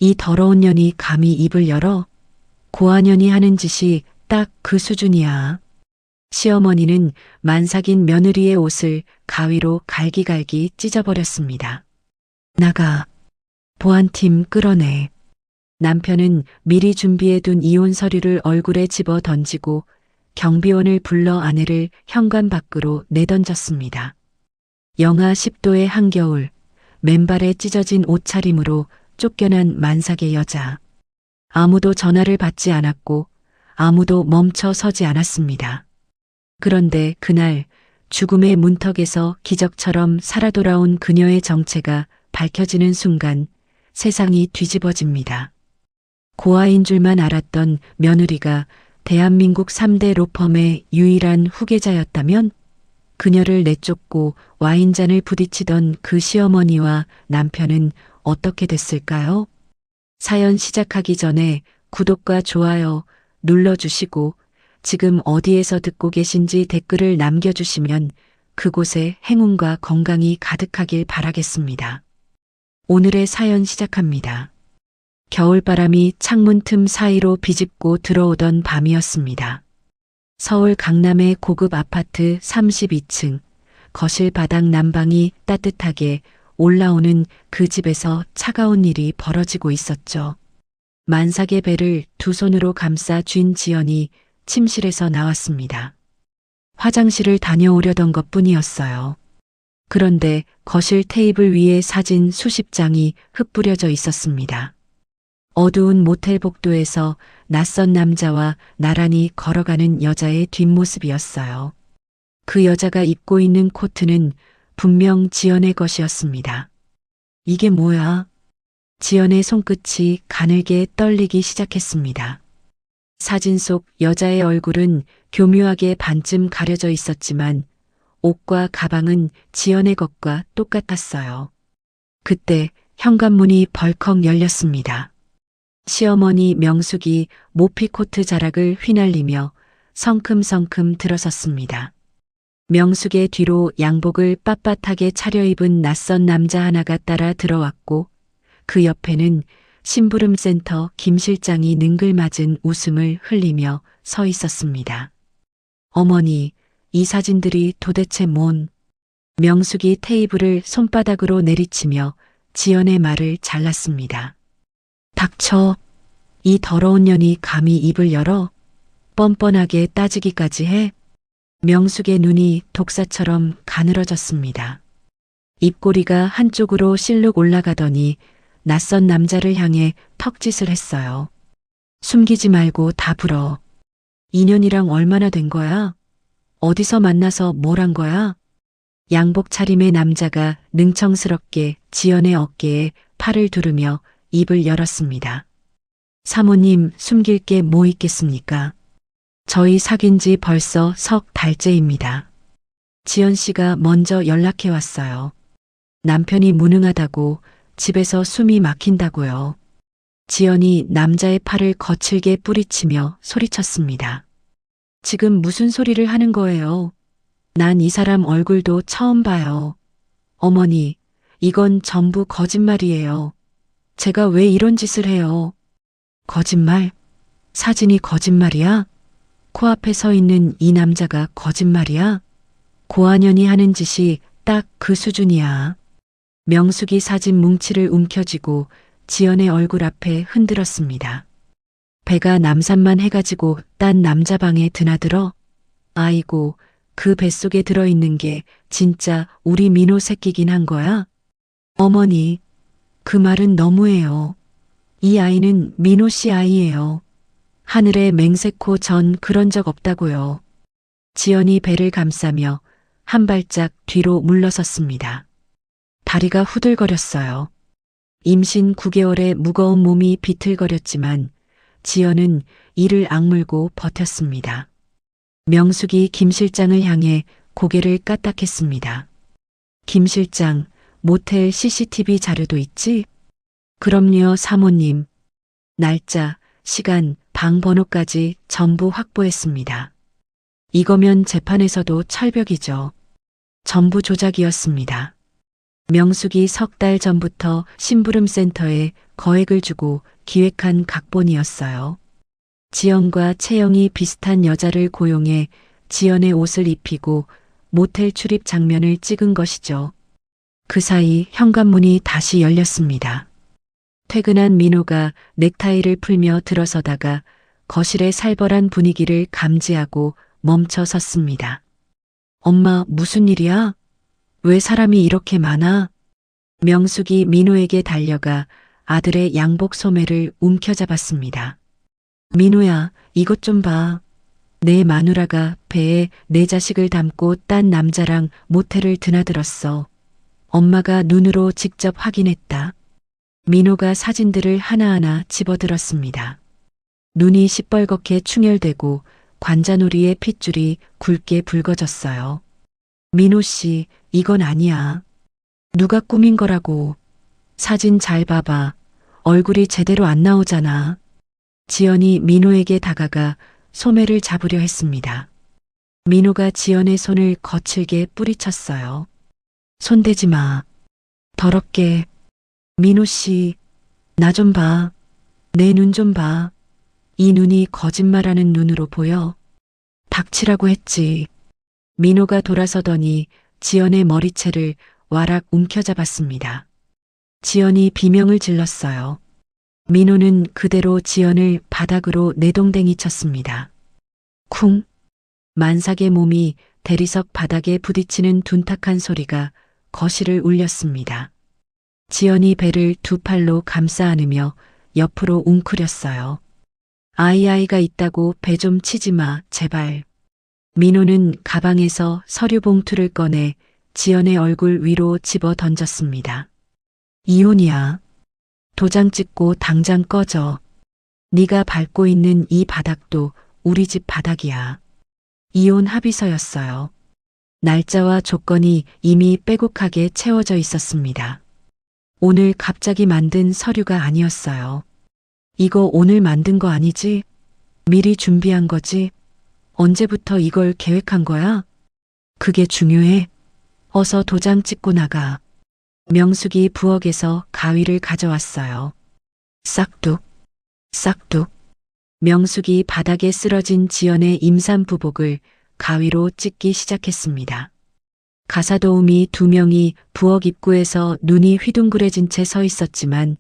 이 더러운 년이 감히 입을 열어? 고아년이 하는 짓이 딱 그 수준이야. 시어머니는 만삭인 며느리의 옷을 가위로 갈기갈기 찢어버렸습니다. 나가. 보안팀 끌어내. 남편은 미리 준비해둔 이혼 서류를 얼굴에 집어 던지고 경비원을 불러 아내를 현관 밖으로 내던졌습니다. 영하 10도의 한겨울, 맨발에 찢어진 옷차림으로 쫓겨난 만삭의 여자. 아무도 전화를 받지 않았고 아무도 멈춰 서지 않았습니다. 그런데 그날 죽음의 문턱에서 기적처럼 살아 돌아온 그녀의 정체가 밝혀지는 순간 세상이 뒤집어집니다. 고아인 줄만 알았던 며느리가 대한민국 3대 로펌의 유일한 후계자였다면 그녀를 내쫓고 와인잔을 부딪히던 그 시어머니와 남편은 어떻게 됐을까요? 사연 시작하기 전에 구독과 좋아요 눌러주시고 지금 어디에서 듣고 계신지 댓글을 남겨주시면 그곳에 행운과 건강이 가득하길 바라겠습니다. 오늘의 사연 시작합니다. 겨울바람이 창문 틈 사이로 비집고 들어오던 밤이었습니다. 서울 강남의 고급 아파트 32층 거실 바닥 난방이 따뜻하게 올라오는 그 집에서 차가운 일이 벌어지고 있었죠. 만삭의 배를 두 손으로 감싸 쥔 지연이 침실에서 나왔습니다. 화장실을 다녀오려던 것뿐이었어요. 그런데 거실 테이블 위에 사진 수십 장이 흩뿌려져 있었습니다. 어두운 모텔 복도에서 낯선 남자와 나란히 걸어가는 여자의 뒷모습이었어요. 그 여자가 입고 있는 코트는 분명 지연의 것이었습니다. 이게 뭐야? 지연의 손끝이 가늘게 떨리기 시작했습니다. 사진 속 여자의 얼굴은 교묘하게 반쯤 가려져 있었지만 옷과 가방은 지연의 것과 똑같았어요. 그때 현관문이 벌컥 열렸습니다. 시어머니 명숙이 모피 코트 자락을 휘날리며 성큼성큼 들어섰습니다. 명숙의 뒤로 양복을 빳빳하게 차려입은 낯선 남자 하나가 따라 들어왔고 그 옆에는 심부름센터 김 실장이 능글맞은 웃음을 흘리며 서 있었습니다. 어머니, 이 사진들이 도대체 뭔? 명숙이 테이블을 손바닥으로 내리치며 지연의 말을 잘랐습니다. 닥쳐. 이 더러운 년이 감히 입을 열어? 뻔뻔하게 따지기까지 해? 명숙의 눈이 독사처럼 가늘어졌습니다. 입꼬리가 한쪽으로 실룩 올라가더니 낯선 남자를 향해 턱짓을 했어요. 숨기지 말고 다 불어. 인연이랑 얼마나 된 거야? 어디서 만나서 뭘 한 거야? 양복 차림의 남자가 능청스럽게 지연의 어깨에 팔을 두르며 입을 열었습니다. 사모님, 숨길 게 뭐 있겠습니까? 저희 사귄 지 벌써 석 달째입니다. 지연 씨가 먼저 연락해 왔어요. 남편이 무능하다고 집에서 숨이 막힌다고요. 지연이 남자의 팔을 거칠게 뿌리치며 소리쳤습니다. 지금 무슨 소리를 하는 거예요? 난 이 사람 얼굴도 처음 봐요. 어머니, 이건 전부 거짓말이에요. 제가 왜 이런 짓을 해요? 거짓말? 사진이 거짓말이야? 코앞에 서 있는 이 남자가 거짓말이야? 고아년이 하는 짓이 딱 그 수준이야. 명숙이 사진 뭉치를 움켜쥐고 지연의 얼굴 앞에 흔들었습니다. 배가 남산만 해가지고 딴 남자 방에 드나들어? 아이고, 그 뱃속에 들어있는 게 진짜 우리 민호 새끼긴 한 거야? 어머니, 그 말은 너무해요. 이 아이는 민호 씨 아이예요. 하늘에 맹세코 전 그런 적 없다고요. 지연이 배를 감싸며 한 발짝 뒤로 물러섰습니다. 다리가 후들거렸어요. 임신 9개월의 무거운 몸이 비틀거렸지만 지연은 이를 악물고 버텼습니다. 명숙이 김 실장을 향해 고개를 까딱했습니다. 김 실장, 모텔 CCTV 자료도 있지? 그럼요, 사모님. 날짜, 시간, 방 번호까지 전부 확보했습니다. 이거면 재판에서도 철벽이죠. 전부 조작이었습니다. 명숙이 석 달 전부터 심부름센터에 거액을 주고 기획한 각본이었어요. 지연과 체형이 비슷한 여자를 고용해 지연의 옷을 입히고 모텔 출입 장면을 찍은 것이죠. 그 사이 현관문이 다시 열렸습니다. 퇴근한 민호가 넥타이를 풀며 들어서다가 거실의 살벌한 분위기를 감지하고 멈춰 섰습니다. 엄마, 무슨 일이야? 왜 사람이 이렇게 많아? 명숙이 민호에게 달려가 아들의 양복 소매를 움켜잡았습니다. 민호야, 이것 좀 봐. 내 마누라가 배에 내 자식을 담고 딴 남자랑 모텔을 드나들었어. 엄마가 눈으로 직접 확인했다. 민호가 사진들을 하나하나 집어들었습니다. 눈이 시뻘겋게 충혈되고 관자놀이의 핏줄이 굵게 붉어졌어요. 민호 씨, 이건 아니야. 누가 꾸민 거라고. 사진 잘 봐봐. 얼굴이 제대로 안 나오잖아. 지연이 민호에게 다가가 소매를 잡으려 했습니다. 민호가 지연의 손을 거칠게 뿌리쳤어요. 손대지 마. 더럽게. 민호 씨, 나 좀 봐. 내 눈 좀 봐. 이 눈이 거짓말하는 눈으로 보여. 닥치라고 했지. 민호가 돌아서더니 지연의 머리채를 와락 움켜잡았습니다. 지연이 비명을 질렀어요. 민호는 그대로 지연을 바닥으로 내동댕이 쳤습니다. 쿵! 만삭의 몸이 대리석 바닥에 부딪히는 둔탁한 소리가 거실을 울렸습니다. 지연이 배를 두 팔로 감싸 안으며 옆으로 웅크렸어요. 아이가 있다고 배 좀 치지 마, 제발. 민호는 가방에서 서류 봉투를 꺼내 지연의 얼굴 위로 집어 던졌습니다. 이혼이야. 도장 찍고 당장 꺼져. 네가 밟고 있는 이 바닥도 우리 집 바닥이야. 이혼 합의서였어요. 날짜와 조건이 이미 빼곡하게 채워져 있었습니다. 오늘 갑자기 만든 서류가 아니었어요. 이거 오늘 만든 거 아니지? 미리 준비한 거지? 언제부터 이걸 계획한 거야? 그게 중요해. 어서 도장 찍고 나가. 명숙이 부엌에서 가위를 가져왔어요. 싹둑, 싹둑. 명숙이 바닥에 쓰러진 지연의 임산부복을 가위로 찢기 시작했습니다. 가사도우미 두 명이 부엌 입구에서 눈이 휘둥그레진 채 서 있었지만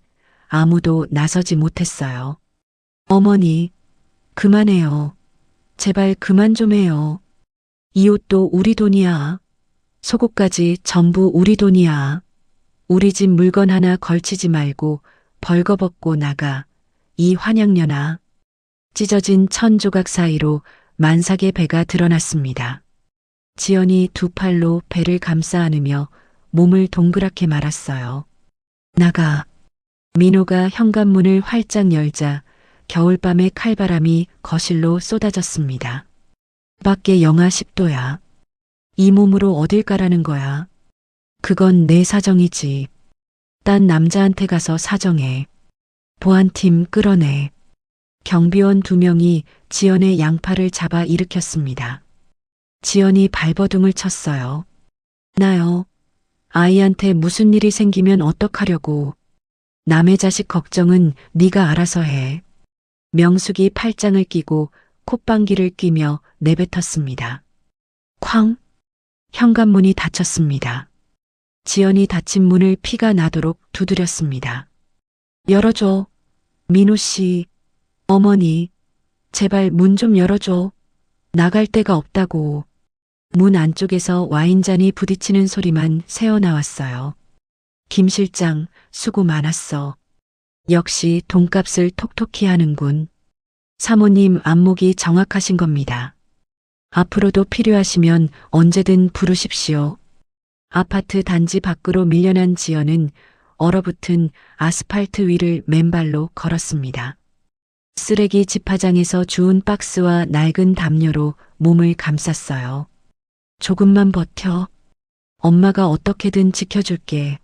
아무도 나서지 못했어요. 어머니, 그만해요. 제발 그만 좀 해요. 이 옷도 우리 돈이야. 속옷까지 전부 우리 돈이야. 우리 집 물건 하나 걸치지 말고 벌거벗고 나가. 이 환양년아. 찢어진 천 조각 사이로 만삭의 배가 드러났습니다. 지연이 두 팔로 배를 감싸 안으며 몸을 동그랗게 말았어요. 나가. 민호가 현관문을 활짝 열자 겨울밤의 칼바람이 거실로 쏟아졌습니다. 밖에 영하 10도야. 이 몸으로 어딜 가라는 거야. 그건 내 사정이지. 딴 남자한테 가서 사정해. 보안팀 끌어내. 경비원 두 명이 지연의 양팔을 잡아 일으켰습니다. 지연이 발버둥을 쳤어요. 나요. 아이한테 무슨 일이 생기면 어떡하려고. 남의 자식 걱정은 네가 알아서 해. 명숙이 팔짱을 끼고 콧방귀를 뀌며 내뱉었습니다. 쾅! 현관문이 닫혔습니다. 지연이 닫힌 문을 피가 나도록 두드렸습니다. 열어줘. 민호 씨. 어머니. 제발 문 좀 열어줘. 나갈 데가 없다고. 문 안쪽에서 와인잔이 부딪히는 소리만 새어나왔어요. 김 실장, 수고 많았어. 역시 돈값을 톡톡히 하는군. 사모님 안목이 정확하신 겁니다. 앞으로도 필요하시면 언제든 부르십시오. 아파트 단지 밖으로 밀려난 지연은 얼어붙은 아스팔트 위를 맨발로 걸었습니다. 쓰레기 집화장에서 주운 박스와 낡은 담요로 몸을 감쌌어요. 조금만 버텨. 엄마가 어떻게든 지켜줄게.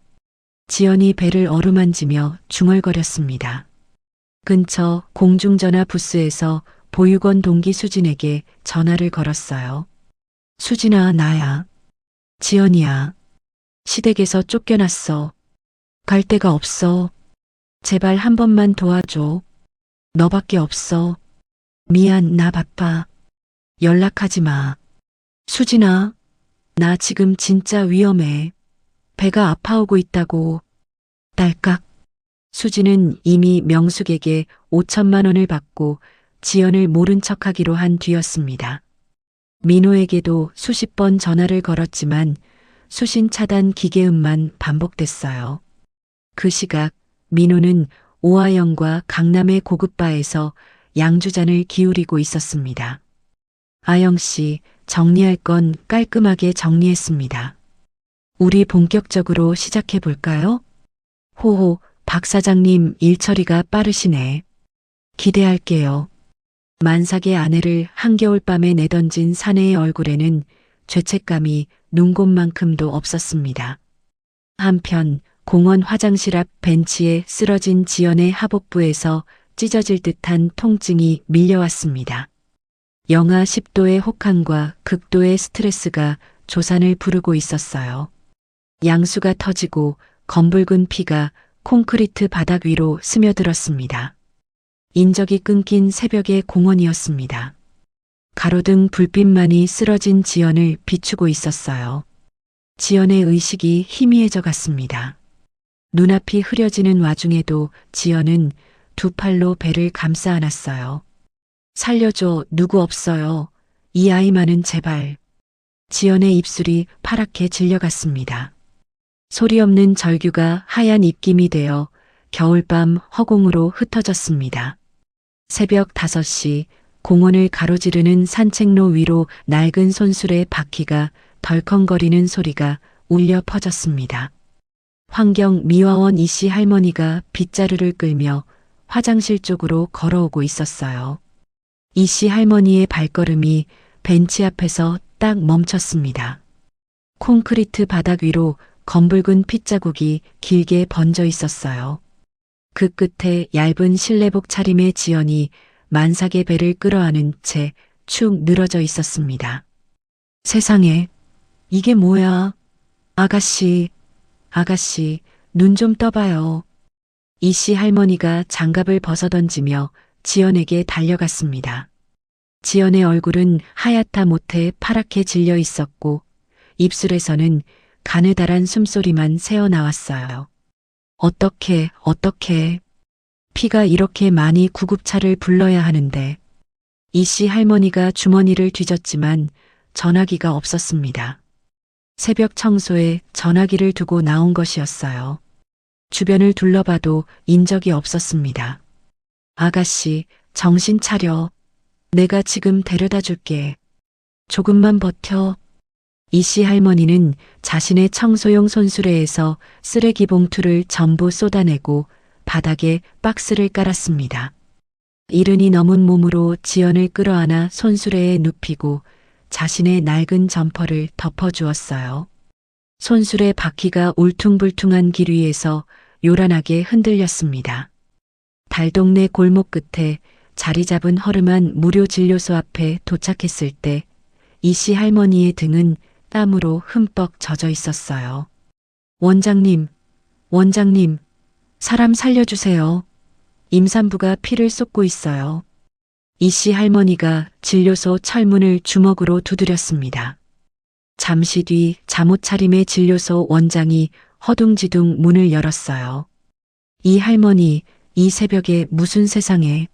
지연이 배를 어루만지며 중얼거렸습니다. 근처 공중전화 부스에서 보육원 동기 수진에게 전화를 걸었어요. 수진아, 나야. 지연이야. 시댁에서 쫓겨났어. 갈 데가 없어. 제발 한 번만 도와줘. 너밖에 없어. 미안, 나 바빠. 연락하지 마. 수진아, 나 지금 진짜 위험해. 배가 아파오고 있다고. 딸깍. 수진은 이미 명숙에게 5천만 원을 받고 지연을 모른 척하기로 한 뒤였습니다. 민호에게도 수십 번 전화를 걸었지만 수신 차단 기계음만 반복됐어요. 그 시각 민호는 오하영과 강남의 고급바에서 양주잔을 기울이고 있었습니다. 아영 씨, 정리할 건 깔끔하게 정리했습니다. 우리 본격적으로 시작해 볼까요? 호호, 박 사장님 일 처리가 빠르시네. 기대할게요. 만삭의 아내를 한겨울밤에 내던진 사내의 얼굴에는 죄책감이 눈곱만큼도 없었습니다. 한편 공원 화장실 앞 벤치에 쓰러진 지연의 하복부에서 찢어질 듯한 통증이 밀려왔습니다. 영하 10도의 혹한과 극도의 스트레스가 조산을 부르고 있었어요. 양수가 터지고 검붉은 피가 콘크리트 바닥 위로 스며들었습니다. 인적이 끊긴 새벽의 공원이었습니다. 가로등 불빛만이 쓰러진 지연을 비추고 있었어요. 지연의 의식이 희미해져 갔습니다. 눈앞이 흐려지는 와중에도 지연은 두 팔로 배를 감싸 안았어요. 살려줘, 누구 없어요. 이 아이만은 제발. 지연의 입술이 파랗게 질려갔습니다. 소리 없는 절규가 하얀 입김이 되어 겨울밤 허공으로 흩어졌습니다. 새벽 5시 공원을 가로지르는 산책로 위로 낡은 손수레 바퀴가 덜컹거리는 소리가 울려 퍼졌습니다. 환경 미화원 이씨 할머니가 빗자루를 끌며 화장실 쪽으로 걸어오고 있었어요. 이씨 할머니의 발걸음이 벤치 앞에서 딱 멈췄습니다. 콘크리트 바닥 위로 검붉은 핏자국이 길게 번져 있었어요. 그 끝에 얇은 실내복 차림의 지연이 만삭의 배를 끌어안은 채 축 늘어져 있었습니다. 세상에, 이게 뭐야? 아가씨, 아가씨, 눈 좀 떠봐요. 이씨 할머니가 장갑을 벗어던지며 지연에게 달려갔습니다. 지연의 얼굴은 하얗다 못해 파랗게 질려 있었고 입술에서는 가느다란 숨소리만 새어나왔어요. 어떻게, 피가 이렇게 많이 구급차를 불러야 하는데. 이씨 할머니가 주머니를 뒤졌지만 전화기가 없었습니다. 새벽 청소에 전화기를 두고 나온 것이었어요. 주변을 둘러봐도 인적이 없었습니다. 아가씨, 정신 차려. 내가 지금 데려다 줄게. 조금만 버텨. 이씨 할머니는 자신의 청소용 손수레에서 쓰레기 봉투를 전부 쏟아내고 바닥에 박스를 깔았습니다. 이른이 넘은 몸으로 지연을 끌어안아 손수레에 눕히고 자신의 낡은 점퍼를 덮어주었어요. 손수레 바퀴가 울퉁불퉁한 길 위에서 요란하게 흔들렸습니다. 달동네 골목 끝에 자리 잡은 허름한 무료 진료소 앞에 도착했을 때 이씨 할머니의 등은 땀으로 흠뻑 젖어 있었어요. 원장님, 사람 살려주세요. 임산부가 피를 쏟고 있어요. 이씨 할머니가 진료소 철문을 주먹으로 두드렸습니다. 잠시 뒤 잠옷 차림의 진료소 원장이 허둥지둥 문을 열었어요. 이 할머니, 이 새벽에 무슨 세상에.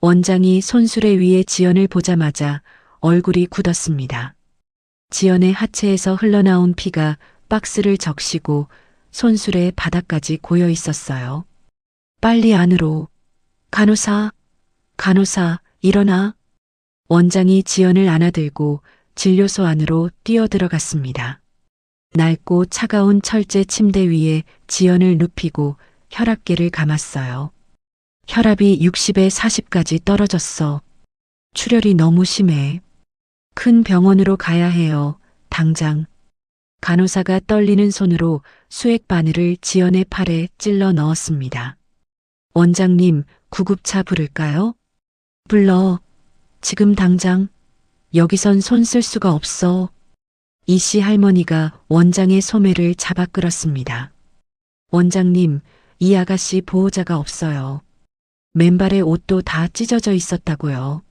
원장이 손수레 위에 지연을 보자마자 얼굴이 굳었습니다. 지연의 하체에서 흘러나온 피가 박스를 적시고 손수레 바닥까지 고여 있었어요. 빨리 안으로. 간호사, 일어나. 원장이 지연을 안아들고 진료소 안으로 뛰어들어갔습니다. 낡고 차가운 철제 침대 위에 지연을 눕히고 혈압계를 감았어요. 혈압이 60에 40까지 떨어졌어. 출혈이 너무 심해. 큰 병원으로 가야 해요. 당장. 간호사가 떨리는 손으로 수액 바늘을 지연의 팔에 찔러 넣었습니다. 원장님, 구급차 부를까요? 불러. 지금 당장. 여기선 손 쓸 수가 없어. 이씨 할머니가 원장의 소매를 잡아 끌었습니다. 원장님, 이 아가씨 보호자가 없어요. 맨발에 옷도 다 찢어져 있었다고요.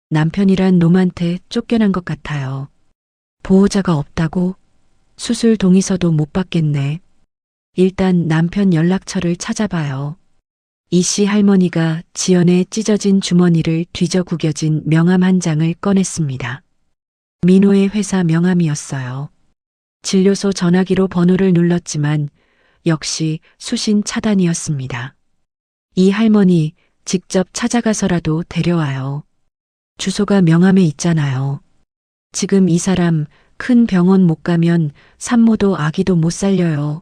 남편이란 놈한테 쫓겨난 것 같아요. 보호자가 없다고? 수술 동의서도 못 받겠네. 일단 남편 연락처를 찾아봐요. 이 씨 할머니가 지연의 찢어진 주머니를 뒤져 구겨진 명함 한 장을 꺼냈습니다. 민호의 회사 명함이었어요. 진료소 전화기로 번호를 눌렀지만 역시 수신 차단이었습니다. 이 할머니 직접 찾아가서라도 데려와요. 주소가 명함에 있잖아요. 지금 이 사람 큰 병원 못 가면 산모도 아기도 못 살려요.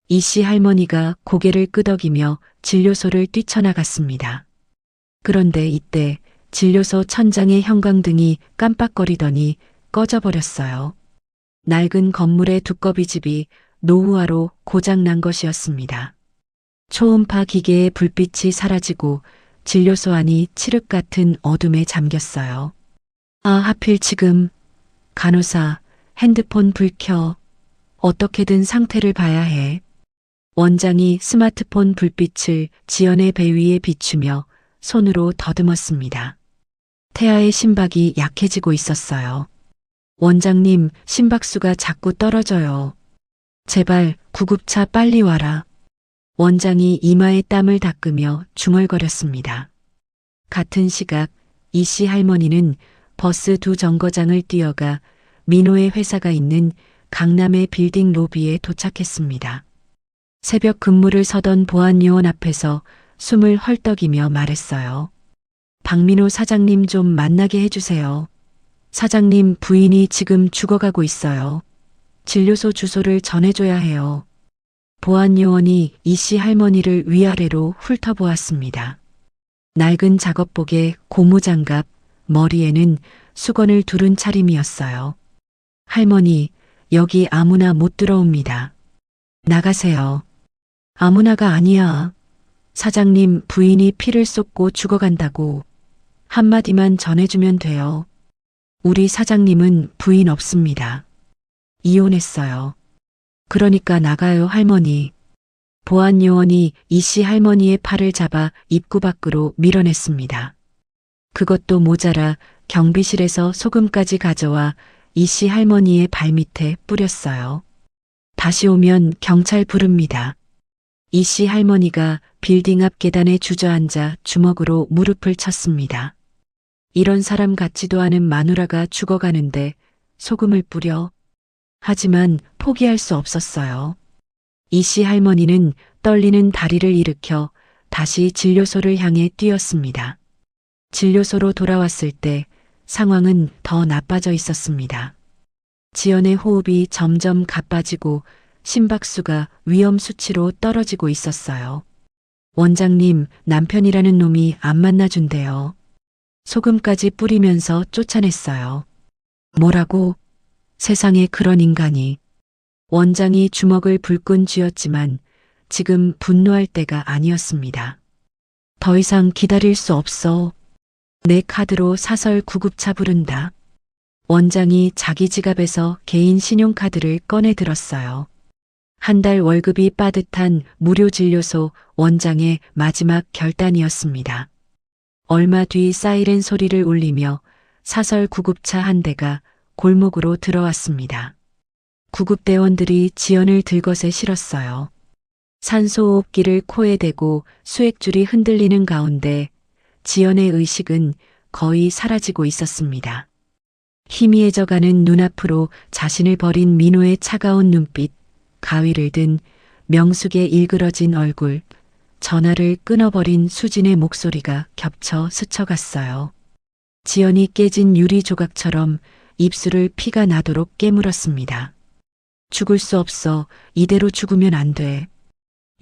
이 씨 할머니가 고개를 끄덕이며 진료소를 뛰쳐나갔습니다. 그런데 이때 진료소 천장의 형광등이 깜빡거리더니 꺼져버렸어요. 낡은 건물의 두꺼비집이 노후화로 고장난 것이었습니다. 초음파 기계의 불빛이 사라지고 진료소 안이 칠흑 같은 어둠에 잠겼어요. 아, 하필 지금. 간호사, 핸드폰 불 켜. 어떻게든 상태를 봐야 해. 원장이 스마트폰 불빛을 지연의 배 위에 비추며 손으로 더듬었습니다. 태아의 심박이 약해지고 있었어요. 원장님, 심박수가 자꾸 떨어져요. 제발 구급차 빨리 와라. 원장이 이마에 땀을 닦으며 중얼거렸습니다. 같은 시각 이 씨 할머니는 버스 두 정거장을 뛰어가 민호의 회사가 있는 강남의 빌딩 로비에 도착했습니다. 새벽 근무를 서던 보안요원 앞에서 숨을 헐떡이며 말했어요. 박민호 사장님 좀 만나게 해주세요. 사장님 부인이 지금 죽어가고 있어요. 진료소 주소를 전해줘야 해요. 보안요원이 이 씨 할머니를 위아래로 훑어보았습니다. 낡은 작업복에 고무장갑, 머리에는 수건을 두른 차림이었어요. 할머니, 여기 아무나 못 들어옵니다. 나가세요. 아무나가 아니야. 사장님 부인이 피를 쏟고 죽어간다고. 한마디만 전해주면 돼요. 우리 사장님은 부인 없습니다. 이혼했어요. 그러니까 나가요, 할머니. 보안요원이 이 씨 할머니의 팔을 잡아 입구 밖으로 밀어냈습니다. 그것도 모자라 경비실에서 소금까지 가져와 이 씨 할머니의 발밑에 뿌렸어요. 다시 오면 경찰 부릅니다. 이 씨 할머니가 빌딩 앞 계단에 주저앉아 주먹으로 무릎을 쳤습니다. 이런 사람 같지도 않은 마누라가 죽어가는데 소금을 뿌려. 하지만 포기할 수 없었어요. 이 씨 할머니는 떨리는 다리를 일으켜 다시 진료소를 향해 뛰었습니다. 진료소로 돌아왔을 때 상황은 더 나빠져 있었습니다. 지연의 호흡이 점점 가빠지고 심박수가 위험 수치로 떨어지고 있었어요. 원장님, 남편이라는 놈이 안 만나준대요. 소금까지 뿌리면서 쫓아냈어요. 뭐라고? 세상에 그런 인간이. 원장이 주먹을 불끈 쥐었지만 지금 분노할 때가 아니었습니다. 더 이상 기다릴 수 없어. 내 카드로 사설 구급차 부른다. 원장이 자기 지갑에서 개인 신용카드를 꺼내 들었어요. 한 달 월급이 빠듯한 무료 진료소 원장의 마지막 결단이었습니다. 얼마 뒤 사이렌 소리를 울리며 사설 구급차 한 대가 골목으로 들어왔습니다. 구급대원들이 지연을 들것에 실었어요. 산소호흡기를 코에 대고 수액줄이 흔들리는 가운데 지연의 의식은 거의 사라지고 있었습니다. 희미해져가는 눈앞으로 자신을 버린 민호의 차가운 눈빛, 가위를 든 명숙의 일그러진 얼굴, 전화를 끊어버린 수진의 목소리가 겹쳐 스쳐갔어요. 지연이 깨진 유리 조각처럼 입술을 피가 나도록 깨물었습니다. 죽을 수 없어. 이대로 죽으면 안 돼.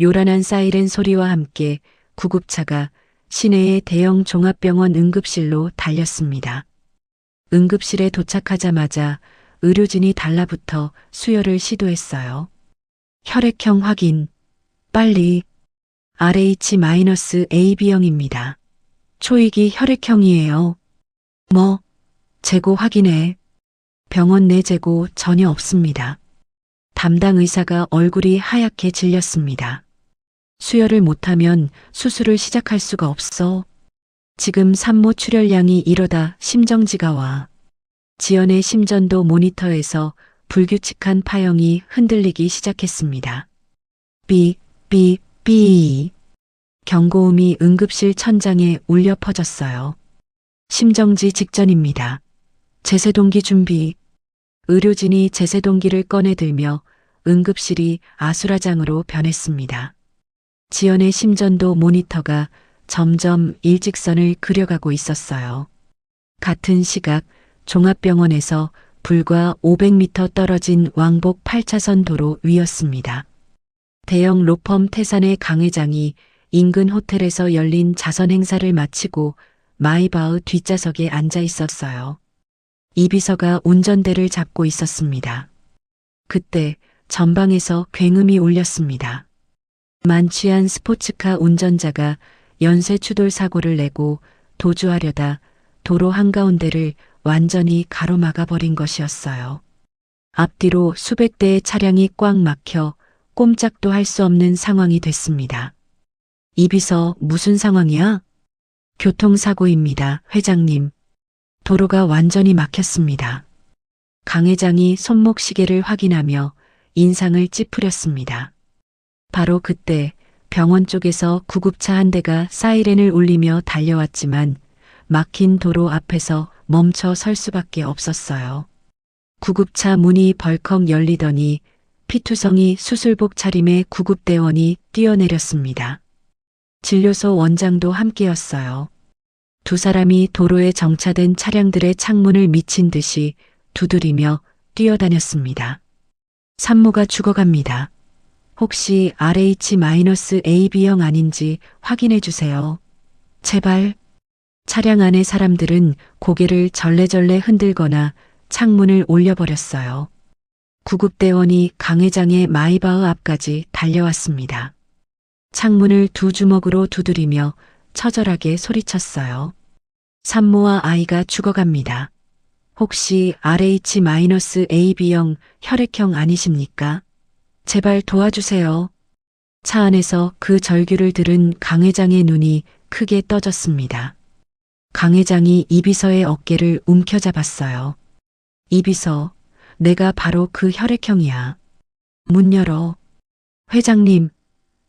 요란한 사이렌 소리와 함께 구급차가 시내의 대형 종합병원 응급실로 달렸습니다. 응급실에 도착하자마자 의료진이 달라붙어 수혈을 시도했어요. 혈액형 확인. 빨리. RH-AB형입니다. 초이기 혈액형이에요. 뭐? 재고 확인해. 병원 내 재고 전혀 없습니다. 담당 의사가 얼굴이 하얗게 질렸습니다. 수혈을 못하면 수술을 시작할 수가 없어. 지금 산모 출혈량이 이러다 심정지가 와. 지연의 심전도 모니터에서 불규칙한 파형이 흔들리기 시작했습니다. 삐, 삐, 삐. 경고음이 응급실 천장에 울려 퍼졌어요. 심정지 직전입니다. 제세동기 준비. 의료진이 제세동기를 꺼내들며 응급실이 아수라장으로 변했습니다. 지연의 심전도 모니터가 점점 일직선을 그려가고 있었어요. 같은 시각 종합병원에서 불과 500m 떨어진 왕복 8차선 도로 위였습니다. 대형 로펌 태산의 강 회장이 인근 호텔에서 열린 자선 행사를 마치고 마이바흐 뒷좌석에 앉아 있었어요. 이 비서가 운전대를 잡고 있었습니다. 그때 전방에서 굉음이 울렸습니다. 만취한 스포츠카 운전자가 연쇄 추돌 사고를 내고 도주하려다 도로 한가운데를 완전히 가로막아 버린 것이었어요. 앞뒤로 수백 대의 차량이 꽉 막혀 꼼짝도 할 수 없는 상황이 됐습니다. 이 비서 무슨 상황이야? 교통사고입니다, 회장님. 도로가 완전히 막혔습니다. 강 회장이 손목 시계를 확인하며 인상을 찌푸렸습니다. 바로 그때 병원 쪽에서 구급차 한 대가 사이렌을 울리며 달려왔지만 막힌 도로 앞에서 멈춰 설 수밖에 없었어요. 구급차 문이 벌컥 열리더니 피투성이 수술복 차림의 구급대원이 뛰어내렸습니다. 진료소 원장도 함께였어요. 두 사람이 도로에 정차된 차량들의 창문을 미친 듯이 두드리며 뛰어다녔습니다. 산모가 죽어갑니다. 혹시 RH-AB형 아닌지 확인해 주세요. 제발. 차량 안의 사람들은 고개를 절레절레 흔들거나 창문을 올려버렸어요. 구급대원이 강 회장의 마이바흐 앞까지 달려왔습니다. 창문을 두 주먹으로 두드리며 처절하게 소리쳤어요. 산모와 아이가 죽어갑니다. 혹시 RH-AB형 혈액형 아니십니까? 제발 도와주세요. 차 안에서 그 절규를 들은 강 회장의 눈이 크게 떠졌습니다. 강 회장이 이 비서의 어깨를 움켜잡았어요. 이 비서, 내가 바로 그 혈액형이야. 문 열어. 회장님,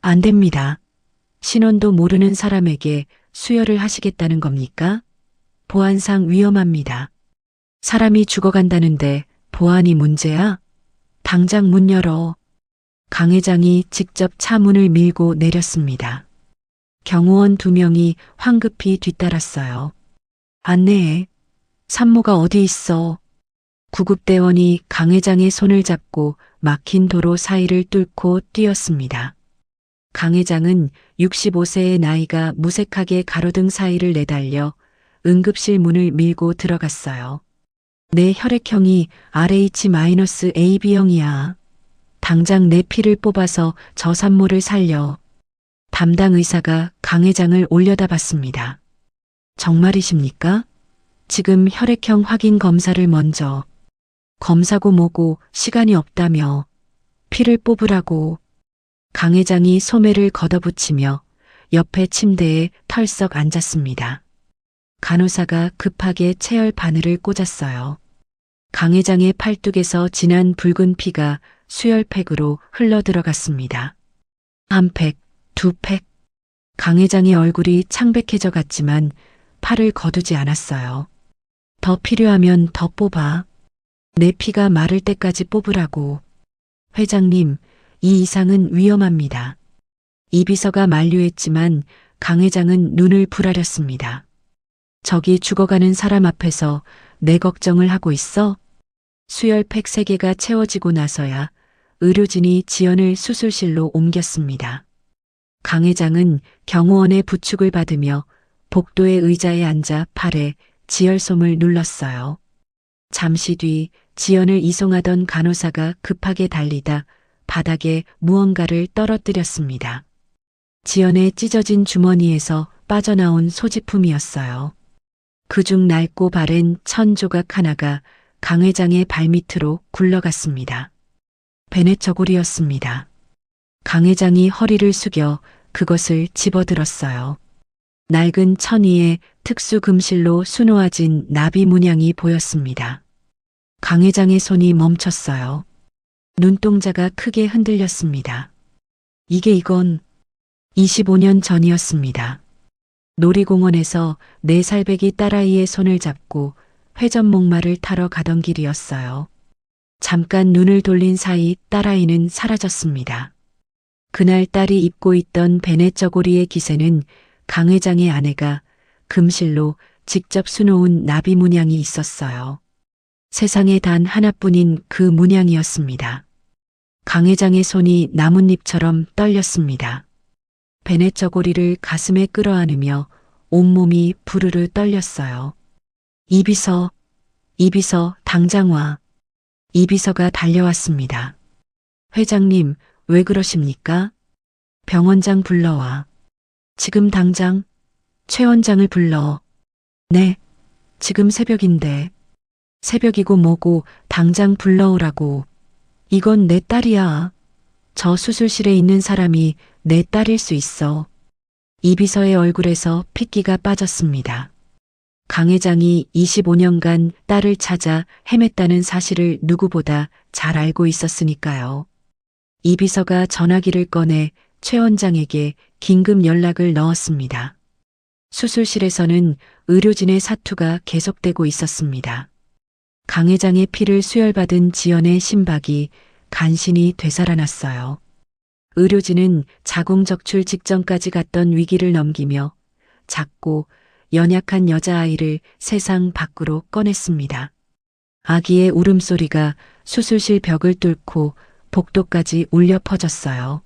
안 됩니다. 신원도 모르는 사람에게 수혈을 하시겠다는 겁니까? 보안상 위험합니다. 사람이 죽어간다는데 보안이 문제야? 당장 문 열어. 강 회장이 직접 차 문을 밀고 내렸습니다. 경호원 2명이 황급히 뒤따랐어요. 안내해. 산모가 어디 있어? 구급대원이 강 회장의 손을 잡고 막힌 도로 사이를 뚫고 뛰었습니다. 강 회장은 65세의 나이가 무색하게 가로등 사이를 내달려 응급실 문을 밀고 들어갔어요. 내 혈액형이 RH-AB형이야. 당장 내 피를 뽑아서 저 산모를 살려. 담당 의사가 강 회장을 올려다봤습니다. 정말이십니까? 지금 혈액형 확인 검사를 먼저. 검사고 뭐고 시간이 없다며. 피를 뽑으라고. 강 회장이 소매를 걷어붙이며 옆에 침대에 털썩 앉았습니다. 간호사가 급하게 체열 바늘을 꽂았어요. 강 회장의 팔뚝에서 진한 붉은 피가 수혈팩으로 흘러 들어갔습니다. 한 팩, 두 팩. 강 회장의 얼굴이 창백해져 갔지만 팔을 거두지 않았어요. 더 필요하면 더 뽑아. 내 피가 마를 때까지 뽑으라고. 회장님, 이 이상은 위험합니다. 이 비서가 만류했지만 강 회장은 눈을 부라렸습니다. 저기 죽어가는 사람 앞에서 내 걱정을 하고 있어? 수혈팩 3개가 채워지고 나서야 의료진이 지연을 수술실로 옮겼습니다. 강 회장은 경호원의 부축을 받으며 복도의 의자에 앉아 팔에 지혈솜을 눌렀어요. 잠시 뒤 지연을 이송하던 간호사가 급하게 달리다 바닥에 무언가를 떨어뜨렸습니다. 지연의 찢어진 주머니에서 빠져나온 소지품이었어요. 그중 낡고 바랜 천 조각 하나가 강 회장의 발밑으로 굴러갔습니다. 베넷 저고리였습니다. 강 회장이 허리를 숙여 그것을 집어들었어요. 낡은 천 위에 특수 금실로 수놓아진 나비 문양이 보였습니다. 강 회장의 손이 멈췄어요. 눈동자가 크게 흔들렸습니다. 이건 25년 전이었습니다. 놀이공원에서 4살배기 딸아이의 손을 잡고 회전 목마를 타러 가던 길이었어요. 잠깐 눈을 돌린 사이 딸아이는 사라졌습니다. 그날 딸이 입고 있던 베네 저고리의 기세는 강 회장의 아내가 금실로 직접 수놓은 나비 문양이 있었어요. 세상에 단 하나뿐인 그 문양이었습니다. 강 회장의 손이 나뭇잎처럼 떨렸습니다. 베네 저고리를 가슴에 끌어안으며 온몸이 부르르 떨렸어요. 이비서, 당장 와. 이비서가 달려왔습니다. 회장님, 왜 그러십니까? 병원장 불러와. 지금 당장 최 원장을 불러. 네, 지금 새벽인데. 새벽이고 뭐고 당장 불러오라고. 이건 내 딸이야. 저 수술실에 있는 사람이 내 딸일 수 있어. 이비서의 얼굴에서 핏기가 빠졌습니다. 강 회장이 25년간 딸을 찾아 헤맸다는 사실을 누구보다 잘 알고 있었으니까요. 이비서가 전화기를 꺼내 최 원장에게 긴급 연락을 넣었습니다. 수술실에서는 의료진의 사투가 계속되고 있었습니다. 강 회장의 피를 수혈받은 지연의 심박이 간신히 되살아났어요. 의료진은 자궁적출 직전까지 갔던 위기를 넘기며 작고 연약한 여자아이를 세상 밖으로 꺼냈습니다. 아기의 울음소리가 수술실 벽을 뚫고 복도까지 울려 퍼졌어요.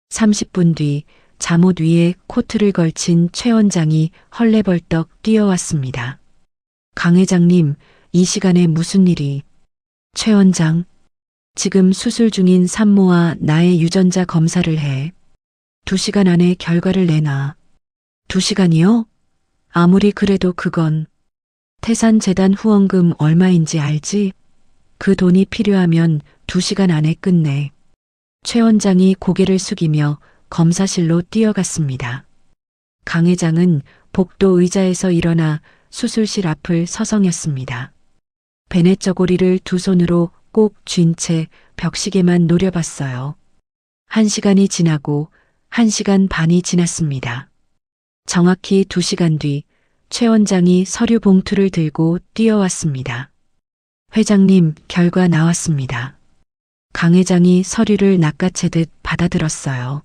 30분 뒤 잠옷 위에 코트를 걸친 최 원장이 헐레벌떡 뛰어왔습니다. 강 회장님, 이 시간에 무슨 일이? 최 원장, 지금 수술 중인 산모와 나의 유전자 검사를 해. 2시간 안에 결과를 내놔. 2시간이요? 아무리 그래도 그건 태산재단 후원금 얼마인지 알지? 그 돈이 필요하면 2시간 안에 끝내. 최 원장이 고개를 숙이며 검사실로 뛰어갔습니다. 강 회장은 복도 의자에서 일어나 수술실 앞을 서성였습니다. 베네 저고리를 두 손으로 꼭 쥔 채 벽시계만 노려봤어요. 1시간이 지나고 1시간 반이 지났습니다. 정확히 2시간 뒤 최 원장이 서류 봉투를 들고 뛰어왔습니다. 회장님, 결과 나왔습니다. 강 회장이 서류를 낚아채듯 받아들었어요.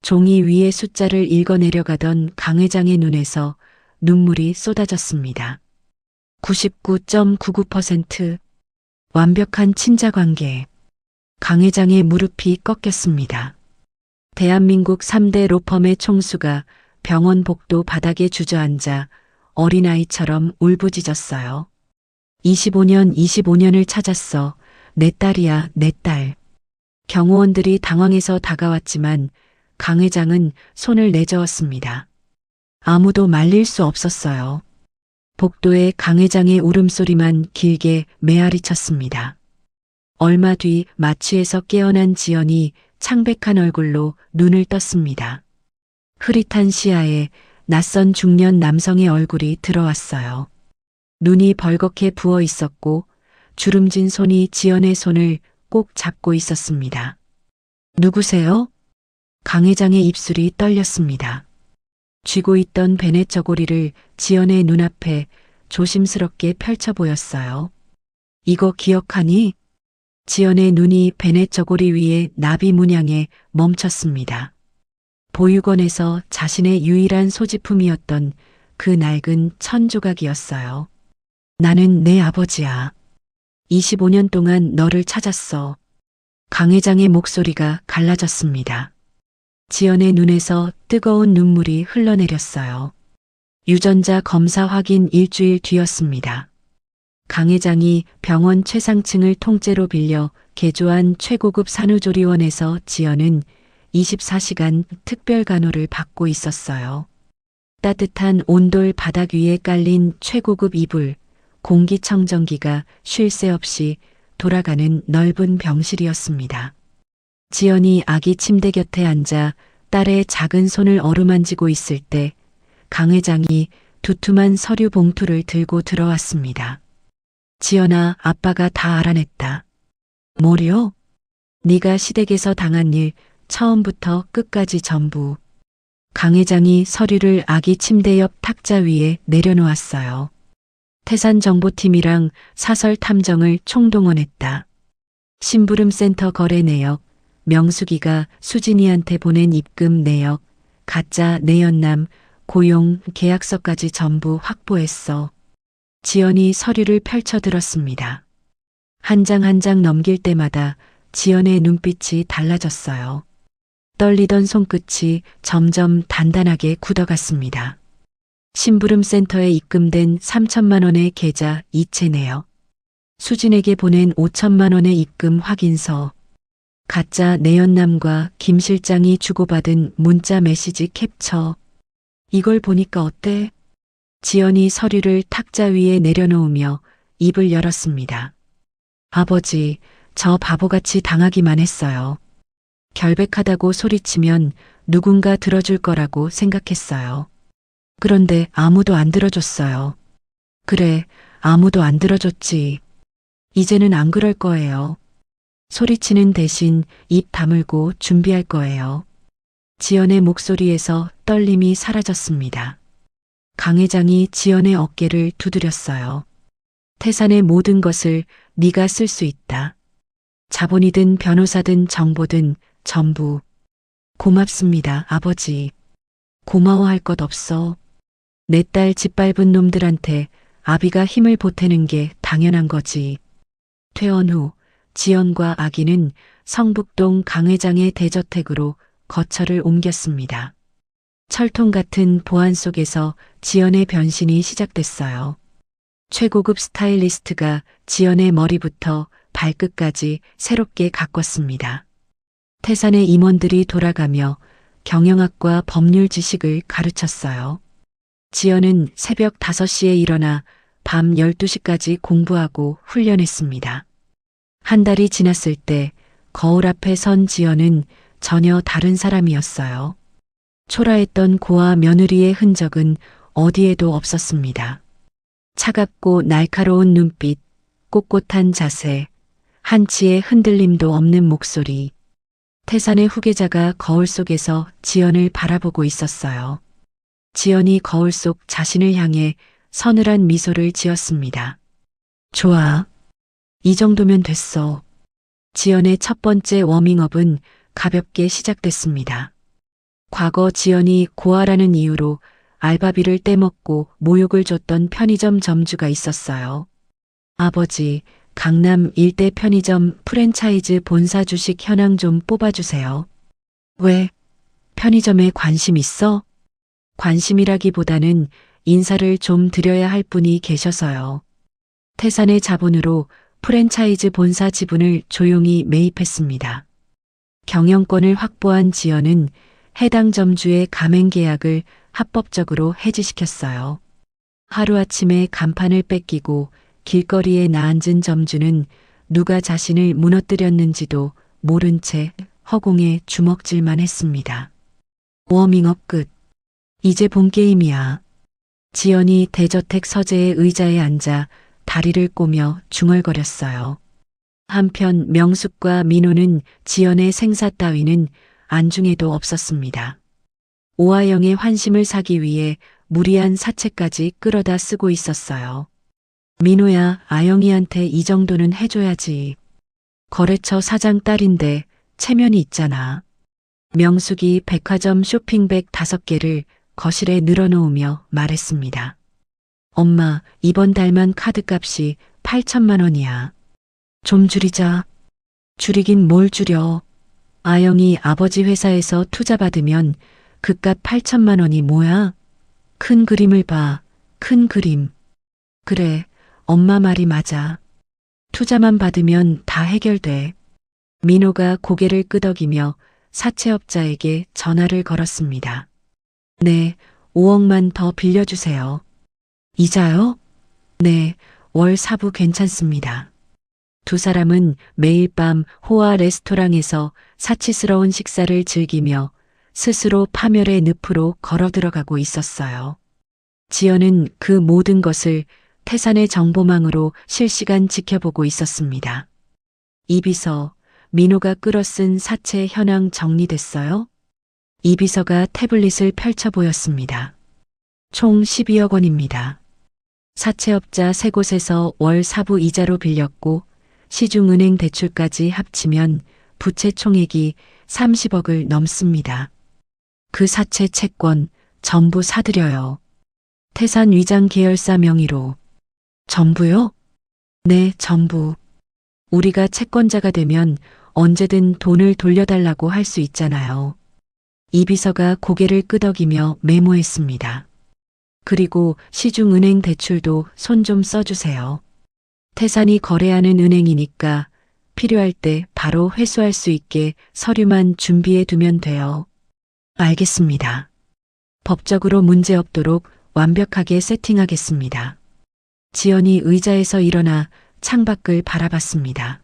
종이 위에 숫자를 읽어내려가던 강 회장의 눈에서 눈물이 쏟아졌습니다. 99.99% 완벽한 친자관계. 강 회장의 무릎이 꺾였습니다. 대한민국 3대 로펌의 총수가 병원 복도 바닥에 주저앉아 어린아이처럼 울부짖었어요. 25년을 찾았어. 내 딸이야, 내 딸. 경호원들이 당황해서 다가왔지만 강 회장은 손을 내저었습니다. 아무도 말릴 수 없었어요. 복도에 강 회장의 울음소리만 길게 메아리쳤습니다. 얼마 뒤 마취에서 깨어난 지연이 창백한 얼굴로 눈을 떴습니다. 흐릿한 시야에 낯선 중년 남성의 얼굴이 들어왔어요. 눈이 벌겋게 부어 있었고 주름진 손이 지연의 손을 꼭 잡고 있었습니다. 누구세요? 강 회장의 입술이 떨렸습니다. 쥐고 있던 베네 저고리를 지연의 눈앞에 조심스럽게 펼쳐 보였어요. 이거 기억하니? 지연의 눈이 베네 저고리 위에 나비 문양에 멈췄습니다. 보육원에서 자신의 유일한 소지품이었던 그 낡은 천 조각이었어요. 나는 내 아버지야. 25년 동안 너를 찾았어. 강 회장의 목소리가 갈라졌습니다. 지연의 눈에서 뜨거운 눈물이 흘러내렸어요. 유전자 검사 확인 일주일 뒤였습니다. 강 회장이 병원 최상층을 통째로 빌려 개조한 최고급 산후조리원에서 지연은 24시간 특별 간호를 받고 있었어요. 따뜻한 온돌 바닥 위에 깔린 최고급 이불, 공기청정기가 쉴 새 없이 돌아가는 넓은 병실이었습니다. 지연이 아기 침대 곁에 앉아 딸의 작은 손을 어루만지고 있을 때 강 회장이 두툼한 서류 봉투를 들고 들어왔습니다. 지연아, 아빠가 다 알아냈다. 뭐려? 네가 시댁에서 당한 일 처음부터 끝까지 전부. 강 회장이 서류를 아기 침대 옆 탁자 위에 내려놓았어요. 태산정보팀이랑 사설 탐정을 총동원했다. 심부름센터 거래 내역, 명숙이가 수진이한테 보낸 입금 내역, 가짜 내연남, 고용 계약서까지 전부 확보했어. 지연이 서류를 펼쳐들었습니다. 한 장 한 장 넘길 때마다 지연의 눈빛이 달라졌어요. 떨리던 손끝이 점점 단단하게 굳어갔습니다. 심부름센터에 입금된 3천만 원의 계좌 이체 내역, 수진에게 보낸 5천만 원의 입금 확인서, 가짜 내연남과 김 실장이 주고받은 문자 메시지 캡처. 이걸 보니까 어때? 지연이 서류를 탁자 위에 내려놓으며 입을 열었습니다. 아버지, 저 바보같이 당하기만 했어요. 결백하다고 소리치면 누군가 들어줄 거라고 생각했어요. 그런데 아무도 안 들어줬어요. 그래, 아무도 안 들어줬지. 이제는 안 그럴 거예요. 소리치는 대신 입 다물고 준비할 거예요. 지연의 목소리에서 떨림이 사라졌습니다. 강 회장이 지연의 어깨를 두드렸어요. 태산의 모든 것을 네가 쓸 수 있다. 자본이든 변호사든 정보든 전부. 고맙습니다, 아버지. 고마워할 것 없어. 내 딸 짓밟은 놈들한테 아비가 힘을 보태는 게 당연한 거지. 퇴원 후 지연과 아기는 성북동 강 회장의 대저택으로 거처를 옮겼습니다. 철통 같은 보안 속에서 지연의 변신이 시작됐어요. 최고급 스타일리스트가 지연의 머리부터 발끝까지 새롭게 가꿨습니다. 태산의 임원들이 돌아가며 경영학과 법률 지식을 가르쳤어요. 지연은 새벽 5시에 일어나 밤 12시까지 공부하고 훈련했습니다. 한 달이 지났을 때 거울 앞에 선 지연은 전혀 다른 사람이었어요. 초라했던 고아 며느리의 흔적은 어디에도 없었습니다. 차갑고 날카로운 눈빛, 꼿꼿한 자세, 한치의 흔들림도 없는 목소리. 태산의 후계자가 거울 속에서 지연을 바라보고 있었어요. 지연이 거울 속 자신을 향해 서늘한 미소를 지었습니다. 좋아. 이 정도면 됐어. 지연의 첫 번째 워밍업은 가볍게 시작됐습니다. 과거 지연이 고아라는 이유로 알바비를 떼먹고 모욕을 줬던 편의점 점주가 있었어요. 아버지, 강남 일대 편의점 프랜차이즈 본사 주식 현황 좀 뽑아주세요. 왜? 편의점에 관심 있어? 관심이라기보다는 인사를 좀 드려야 할 분이 계셔서요. 태산의 자본으로 프랜차이즈 본사 지분을 조용히 매입했습니다. 경영권을 확보한 지연은 해당 점주의 가맹 계약을 합법적으로 해지시켰어요. 하루아침에 간판을 뺏기고 길거리에 나앉은 점주는 누가 자신을 무너뜨렸는지도 모른 채 허공에 주먹질만 했습니다. 워밍업 끝. 이제 본 게임이야. 지연이 대저택 서재의 의자에 앉아 다리를 꼬며 중얼거렸어요. 한편 명숙과 민호는 지연의 생사 따위는 안중에도 없었습니다. 오하영의 환심을 사기 위해 무리한 사채까지 끌어다 쓰고 있었어요. 민호야, 아영이한테 이 정도는 해줘야지. 거래처 사장 딸인데 체면이 있잖아. 명숙이 백화점 쇼핑백 5개를 거실에 늘어놓으며 말했습니다. 엄마, 이번 달만 카드값이 8천만 원이야. 좀 줄이자. 줄이긴 뭘 줄여. 아영이 아버지 회사에서 투자 받으면 그깟 8천만 원이 뭐야? 큰 그림을 봐. 큰 그림. 그래, 엄마 말이 맞아. 투자만 받으면 다 해결돼. 민호가 고개를 끄덕이며 사채업자에게 전화를 걸었습니다. 네, 5억만 더 빌려주세요. 이자요? 네, 월 사부 괜찮습니다. 두 사람은 매일 밤 호화 레스토랑에서 사치스러운 식사를 즐기며 스스로 파멸의 늪으로 걸어 들어가고 있었어요. 지연은 그 모든 것을 태산의 정보망으로 실시간 지켜보고 있었습니다. 이 비서, 민호가 끌어쓴 사채 현황 정리됐어요? 이 비서가 태블릿을 펼쳐 보였습니다. 총 12억 원입니다. 사채업자 3곳에서 월 사부 이자로 빌렸고 시중은행 대출까지 합치면 부채 총액이 30억을 넘습니다. 그 사채 채권 전부 사들여요. 태산 위장 계열사 명의로. 전부요? 네, 전부. 우리가 채권자가 되면 언제든 돈을 돌려달라고 할 수 있잖아요. 이 비서가 고개를 끄덕이며 메모했습니다. 그리고 시중은행 대출도 손 좀 써주세요. 태산이 거래하는 은행이니까 필요할 때 바로 회수할 수 있게 서류만 준비해 두면 돼요. 알겠습니다. 법적으로 문제 없도록 완벽하게 세팅하겠습니다. 지연이 의자에서 일어나 창밖을 바라봤습니다.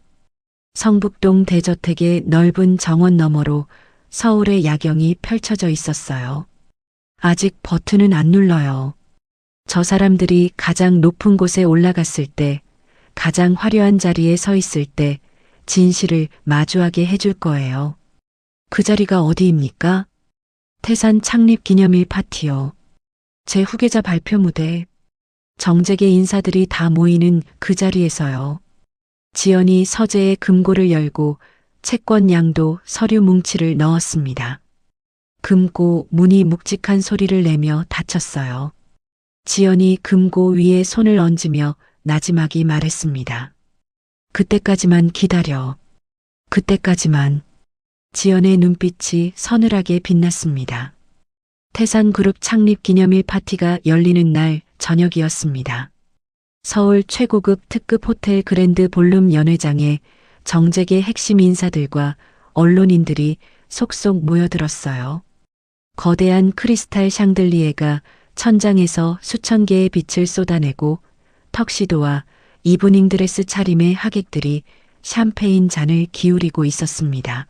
성북동 대저택의 넓은 정원 너머로 서울의 야경이 펼쳐져 있었어요. 아직 버튼은 안 눌러요. 저 사람들이 가장 높은 곳에 올라갔을 때, 가장 화려한 자리에 서 있을 때 진실을 마주하게 해줄 거예요. 그 자리가 어디입니까? 태산 창립 기념일 파티요. 제 후계자 발표 무대. 정재계 인사들이 다 모이는 그 자리에서요. 지연이 서재의 금고를 열고 채권 양도 서류 뭉치를 넣었습니다. 금고 문이 묵직한 소리를 내며 닫혔어요. 지연이 금고 위에 손을 얹으며 나지막이 말했습니다. 그때까지만 기다려. 그때까지만. 지연의 눈빛이 서늘하게 빛났습니다. 태산그룹 창립 기념일 파티가 열리는 날 저녁이었습니다. 서울 최고급 특급 호텔 그랜드 볼룸 연회장에 정재계 핵심 인사들과 언론인들이 속속 모여들었어요. 거대한 크리스탈 샹들리에가 천장에서 수천 개의 빛을 쏟아내고 턱시도와 이브닝 드레스 차림의 하객들이 샴페인 잔을 기울이고 있었습니다.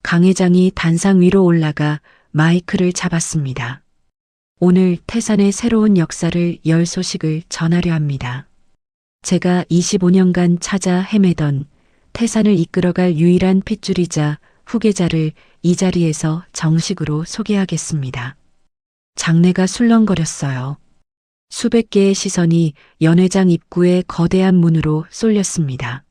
강 회장이 단상 위로 올라가 마이크를 잡았습니다. 오늘 태산의 새로운 역사를 열 소식을 전하려 합니다. 제가 25년간 찾아 헤매던 태산을 이끌어갈 유일한 핏줄이자 후계자를 이 자리에서 정식으로 소개하겠습니다. 장내가 술렁거렸어요. 수백 개의 시선이 연회장 입구의 거대한 문으로 쏠렸습니다.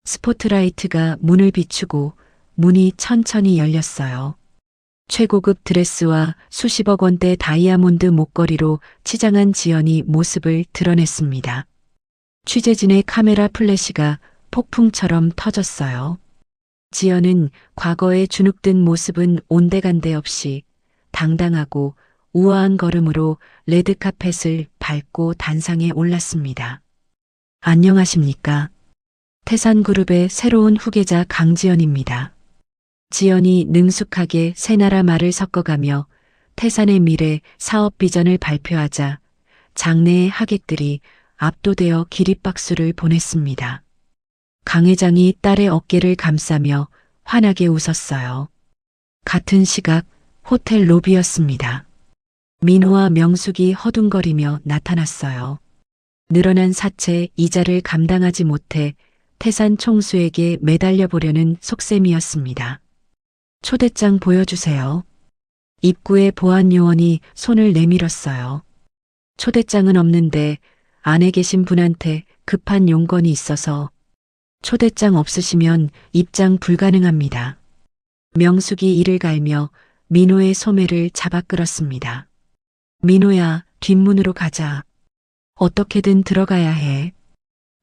스포트라이트가 문을 비추고 문이 천천히 열렸어요. 최고급 드레스와 수십억 원대 다이아몬드 목걸이로 치장한 지연이 모습을 드러냈습니다. 취재진의 카메라 플래시가 폭풍처럼 터졌어요. 지연은 과거의 주눅든 모습은 온데간데 없이 당당하고 우아한 걸음으로 레드카펫을 밟고 단상에 올랐습니다. 안녕하십니까? 태산그룹의 새로운 후계자 강지연입니다. 지연이 능숙하게 세 나라 말을 섞어가며 태산의 미래 사업 비전을 발표하자 장내의 하객들이 압도되어 기립박수를 보냈습니다. 강 회장이 딸의 어깨를 감싸며 환하게 웃었어요. 같은 시각 호텔 로비였습니다. 민호와 명숙이 허둥거리며 나타났어요. 늘어난 사채 이자를 감당하지 못해 태산 총수에게 매달려 보려는 속셈이었습니다. 초대장 보여주세요. 입구의 보안 요원이 손을 내밀었어요. 초대장은 없는데 안에 계신 분한테 급한 용건이 있어서 초대장 없으시면 입장 불가능합니다. 명숙이 이를 갈며 민호의 소매를 잡아 끌었습니다. 민호야, 뒷문으로 가자. 어떻게든 들어가야 해.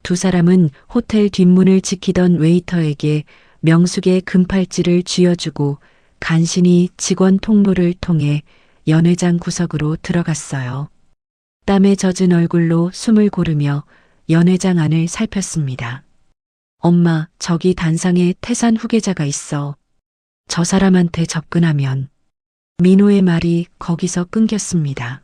두 사람은 호텔 뒷문을 지키던 웨이터에게 명숙의 금팔찌를 쥐어주고 간신히 직원 통로를 통해 연회장 구석으로 들어갔어요. 땀에 젖은 얼굴로 숨을 고르며 연회장 안을 살폈습니다. 엄마, 저기 단상에 태산 후계자가 있어. 저 사람한테 접근하면. 민호의 말이 거기서 끊겼습니다.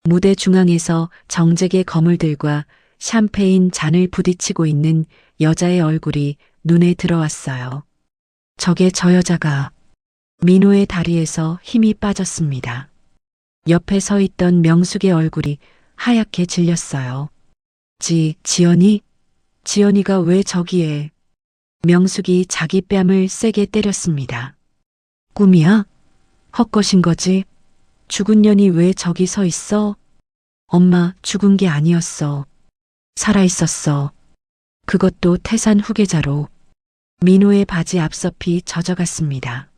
무대 중앙에서 정재계 거물들과 샴페인 잔을 부딪히고 있는 여자의 얼굴이 눈에 들어왔어요. 저게 저 여자가 민호의 다리에서 힘이 빠졌습니다. 옆에 서 있던 명숙의 얼굴이 하얗게 질렸어요. 지연이? 지연이가 왜 저기에? 명숙이 자기 뺨을 세게 때렸습니다. 꿈이야? 헛것인 거지? 죽은 년이 왜 저기 서 있어? 엄마 죽은 게 아니었어. 살아있었어. 그것도 태산 후계자로. 민호의 바지 앞섭이 젖어갔습니다.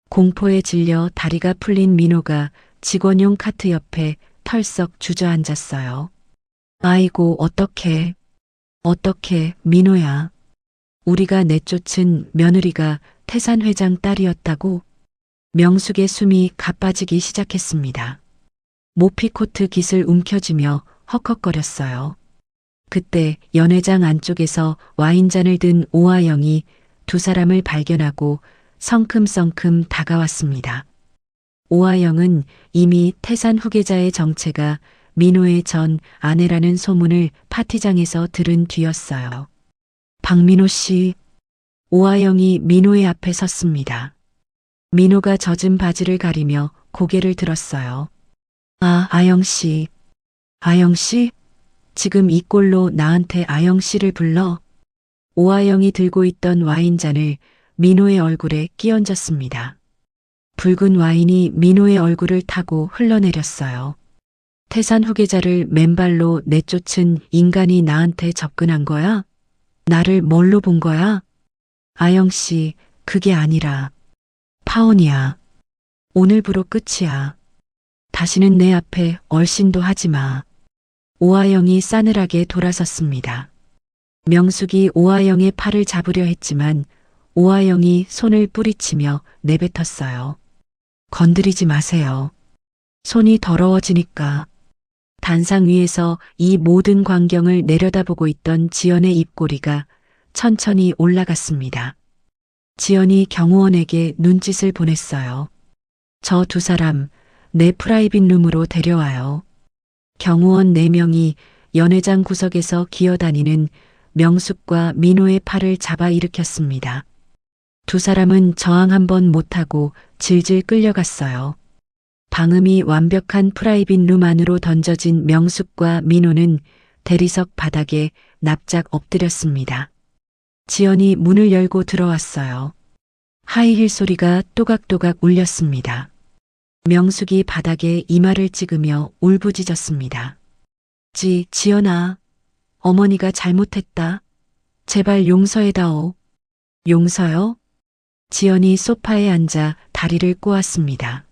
공포에 질려 다리가 풀린 민호가 직원용 카트 옆에 털썩 주저앉았어요. 아이고 어떡해. 어떡해 민호야. 우리가 내쫓은 며느리가 태산 회장 딸이었다고? 명숙의 숨이 가빠지기 시작했습니다. 모피코트 깃을 움켜쥐며 헉헉거렸어요. 그때 연회장 안쪽에서 와인잔을 든 오하영이 두 사람을 발견하고 성큼성큼 다가왔습니다. 오하영은 이미 태산 후계자의 정체가 민호의 전 아내라는 소문을 파티장에서 들은 뒤였어요. 박민호 씨. 오하영이 민호의 앞에 섰습니다. 민호가 젖은 바지를 가리며 고개를 들었어요. 아영 씨. 아영 씨? 지금 이 꼴로 나한테 아영 씨를 불러? 오하영이 들고 있던 와인잔을 민호의 얼굴에 끼얹었습니다. 붉은 와인이 민호의 얼굴을 타고 흘러내렸어요. 태산 후계자를 맨발로 내쫓은 인간이 나한테 접근한 거야? 나를 뭘로 본 거야? 아영 씨, 그게 아니라 파혼이야. 오늘부로 끝이야. 다시는 내 앞에 얼씬도 하지 마. 오하영이 싸늘하게 돌아섰습니다. 명숙이 오하영의 팔을 잡으려 했지만 오하영이 손을 뿌리치며 내뱉었어요. 건드리지 마세요. 손이 더러워지니까. 단상 위에서 이 모든 광경을 내려다보고 있던 지연의 입꼬리가 천천히 올라갔습니다. 지연이 경호원에게 눈짓을 보냈어요. 저 두 사람 내 프라이빗 룸으로 데려와요. 경호원 4명이 연회장 구석에서 기어다니는 명숙과 민호의 팔을 잡아 일으켰습니다. 두 사람은 저항 한번 못하고 질질 끌려갔어요. 방음이 완벽한 프라이빗 룸 안으로 던져진 명숙과 민호는 대리석 바닥에 납작 엎드렸습니다. 지연이 문을 열고 들어왔어요. 하이힐 소리가 또각또각 울렸습니다. 명숙이 바닥에 이마를 찍으며 울부짖었습니다. 지연아, 어머니가 잘못했다. 제발 용서해다오. 용서요? 지연이 소파에 앉아 다리를 꼬았습니다.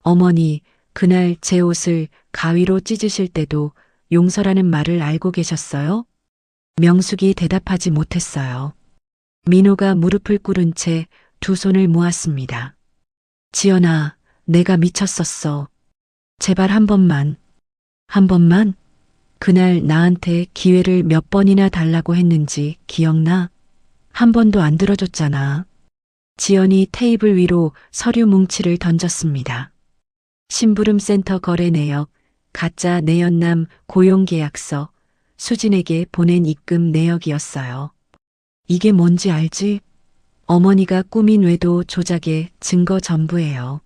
어머니, 그날 제 옷을 가위로 찢으실 때도 용서라는 말을 알고 계셨어요? 명숙이 대답하지 못했어요. 민호가 무릎을 꿇은 채 두 손을 모았습니다. 지연아, 내가 미쳤었어. 제발 한 번만. 한 번만? 그날 나한테 기회를 몇 번이나 달라고 했는지 기억나? 한 번도 안 들어줬잖아. 지연이 테이블 위로 서류 뭉치를 던졌습니다. 심부름센터 거래 내역, 가짜 내연남 고용계약서, 수진에게 보낸 입금 내역이었어요. 이게 뭔지 알지? 어머니가 꾸민 외도 조작의 증거 전부예요.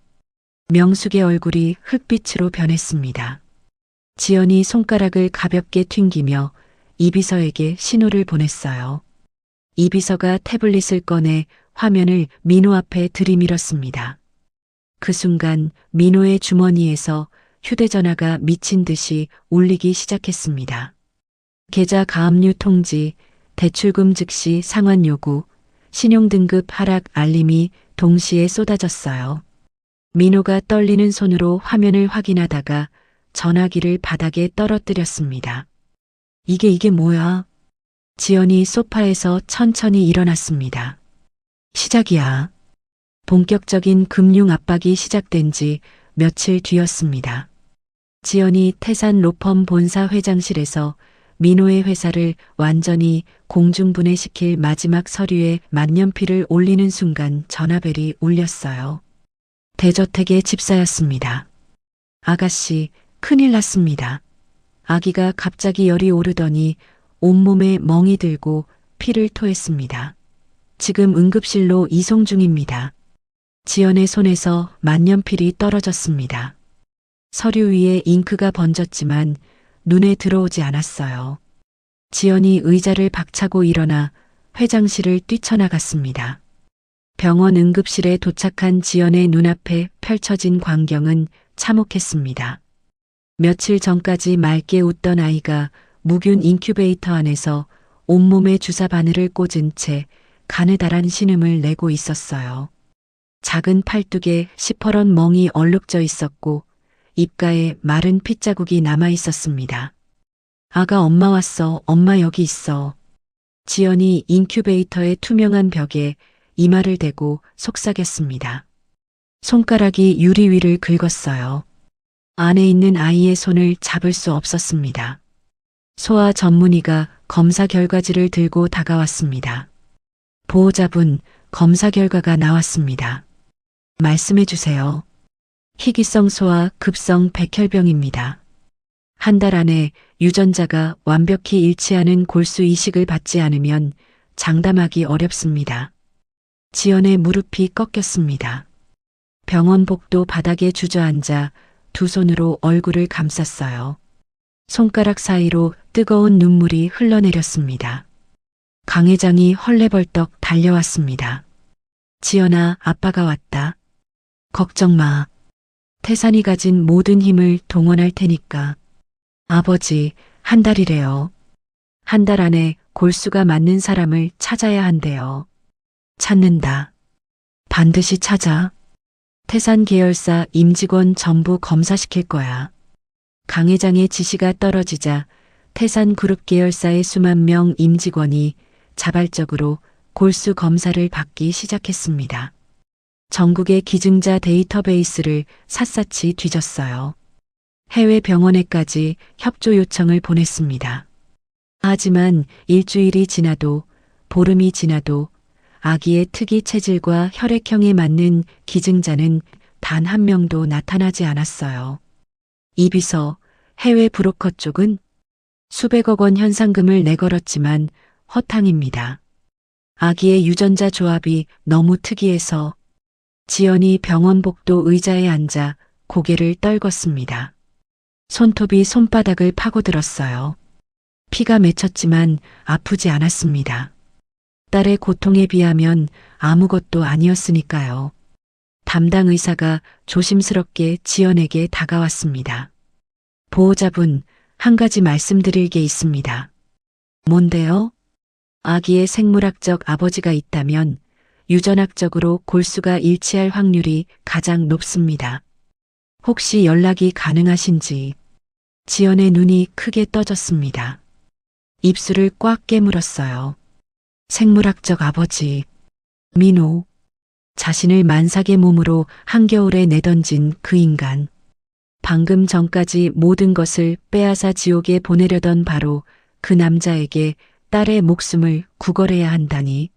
명숙의 얼굴이 흑빛으로 변했습니다. 지연이 손가락을 가볍게 튕기며 이비서에게 신호를 보냈어요. 이비서가 태블릿을 꺼내 화면을 민호 앞에 들이밀었습니다. 그 순간 민호의 주머니에서 휴대전화가 미친 듯이 울리기 시작했습니다. 계좌 가압류 통지, 대출금 즉시 상환 요구, 신용등급 하락 알림이 동시에 쏟아졌어요. 민호가 떨리는 손으로 화면을 확인하다가 전화기를 바닥에 떨어뜨렸습니다. 이게 뭐야? 지연이 소파에서 천천히 일어났습니다. 시작이야. 본격적인 금융 압박이 시작된 지 며칠 뒤였습니다. 지연이 태산 로펌 본사 회장실에서 민호의 회사를 완전히 공중분해시킬 마지막 서류에 만년필을 올리는 순간 전화벨이 울렸어요. 대저택의 집사였습니다. 아가씨, 큰일 났습니다. 아기가 갑자기 열이 오르더니 온몸에 멍이 들고 피를 토했습니다. 지금 응급실로 이송 중입니다. 지연의 손에서 만년필이 떨어졌습니다. 서류 위에 잉크가 번졌지만 눈에 들어오지 않았어요. 지연이 의자를 박차고 일어나 회장실을 뛰쳐나갔습니다. 병원 응급실에 도착한 지연의 눈앞에 펼쳐진 광경은 참혹했습니다. 며칠 전까지 맑게 웃던 아이가 무균 인큐베이터 안에서 온몸에 주사 바늘을 꽂은 채 가느다란 신음을 내고 있었어요. 작은 팔뚝에 시퍼런 멍이 얼룩져 있었고 입가에 마른 핏자국이 남아 있었습니다. 아가 엄마 왔어. 엄마 여기 있어. 지연이 인큐베이터의 투명한 벽에 이마를 대고 속삭였습니다. 손가락이 유리 위를 긁었어요. 안에 있는 아이의 손을 잡을 수 없었습니다. 소아 전문의가 검사 결과지를 들고 다가왔습니다. 보호자분, 검사 결과가 나왔습니다. 말씀해 주세요. 희귀성 소아 급성 백혈병입니다. 한 달 안에 유전자가 완벽히 일치하는 골수 이식을 받지 않으면 장담하기 어렵습니다. 지연의 무릎이 꺾였습니다. 병원 복도 바닥에 주저앉아 두 손으로 얼굴을 감쌌어요. 손가락 사이로 뜨거운 눈물이 흘러내렸습니다. 강 회장이 헐레벌떡 달려왔습니다. 지연아, 아빠가 왔다. 걱정 마. 태산이 가진 모든 힘을 동원할 테니까. 아버지, 한 달이래요. 한 달 안에 골수가 맞는 사람을 찾아야 한대요. 찾는다. 반드시 찾아. 태산 계열사 임직원 전부 검사시킬 거야. 강 회장의 지시가 떨어지자 태산 그룹 계열사의 수만 명 임직원이 자발적으로 골수 검사를 받기 시작했습니다. 전국의 기증자 데이터베이스를 샅샅이 뒤졌어요. 해외 병원에까지 협조 요청을 보냈습니다. 하지만 일주일이 지나도 보름이 지나도 아기의 특이 체질과 혈액형에 맞는 기증자는 단 한 명도 나타나지 않았어요. 이 비서 해외 브로커 쪽은 수백억 원 현상금을 내걸었지만 허탕입니다. 아기의 유전자 조합이 너무 특이해서 지연이 병원 복도 의자에 앉아 고개를 떨궜습니다. 손톱이 손바닥을 파고들었어요. 피가 맺혔지만 아프지 않았습니다. 딸의 고통에 비하면 아무것도 아니었으니까요. 담당 의사가 조심스럽게 지연에게 다가왔습니다. 보호자분, 한 가지 말씀드릴 게 있습니다. 뭔데요? 아기의 생물학적 아버지가 있다면 유전학적으로 골수가 일치할 확률이 가장 높습니다. 혹시 연락이 가능하신지. 지연의 눈이 크게 떠졌습니다. 입술을 꽉 깨물었어요. 생물학적 아버지. 민호. 자신을 만삭의 몸으로 한겨울에 내던진 그 인간. 방금 전까지 모든 것을 빼앗아 지옥에 보내려던 바로 그 남자에게 딸의 목숨을 구걸해야 한다니.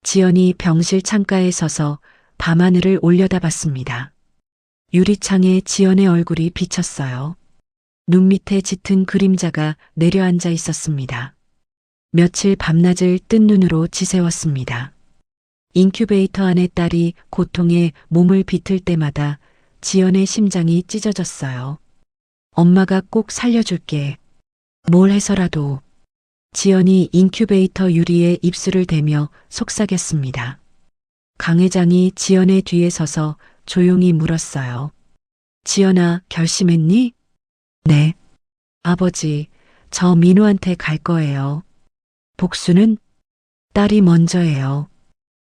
지연이 병실 창가에 서서 밤하늘을 올려다봤습니다. 유리창에 지연의 얼굴이 비쳤어요. 눈 밑에 짙은 그림자가 내려앉아 있었습니다. 며칠 밤낮을 뜬 눈으로 지새웠습니다. 인큐베이터 안의 딸이 고통에 몸을 비틀 때마다 지연의 심장이 찢어졌어요. 엄마가 꼭 살려줄게. 뭘 해서라도. 지연이 인큐베이터 유리에 입술을 대며 속삭였습니다. 강 회장이 지연의 뒤에 서서 조용히 물었어요. 지연아, 결심했니? 네. 아버지, 저 민호한테 갈 거예요. 복수는? 딸이 먼저예요.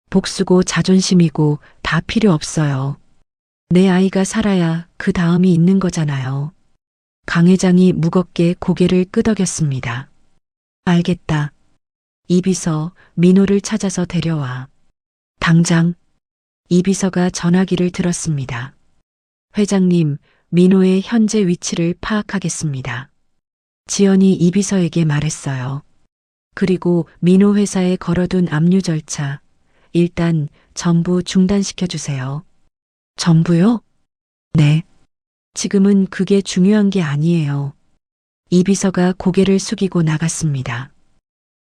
복수고 자존심이고 다 필요 없어요. 내 아이가 살아야 그 다음이 있는 거잖아요. 강 회장이 무겁게 고개를 끄덕였습니다. 알겠다. 이 비서 민호를 찾아서 데려와. 당장. 이 비서가 전화기를 들었습니다. 회장님, 민호의 현재 위치를 파악하겠습니다. 지연이 이 비서에게 말했어요. 그리고 민호 회사에 걸어둔 압류 절차, 일단 전부 중단시켜 주세요. 전부요? 네. 지금은 그게 중요한 게 아니에요. 이 비서가 고개를 숙이고 나갔습니다.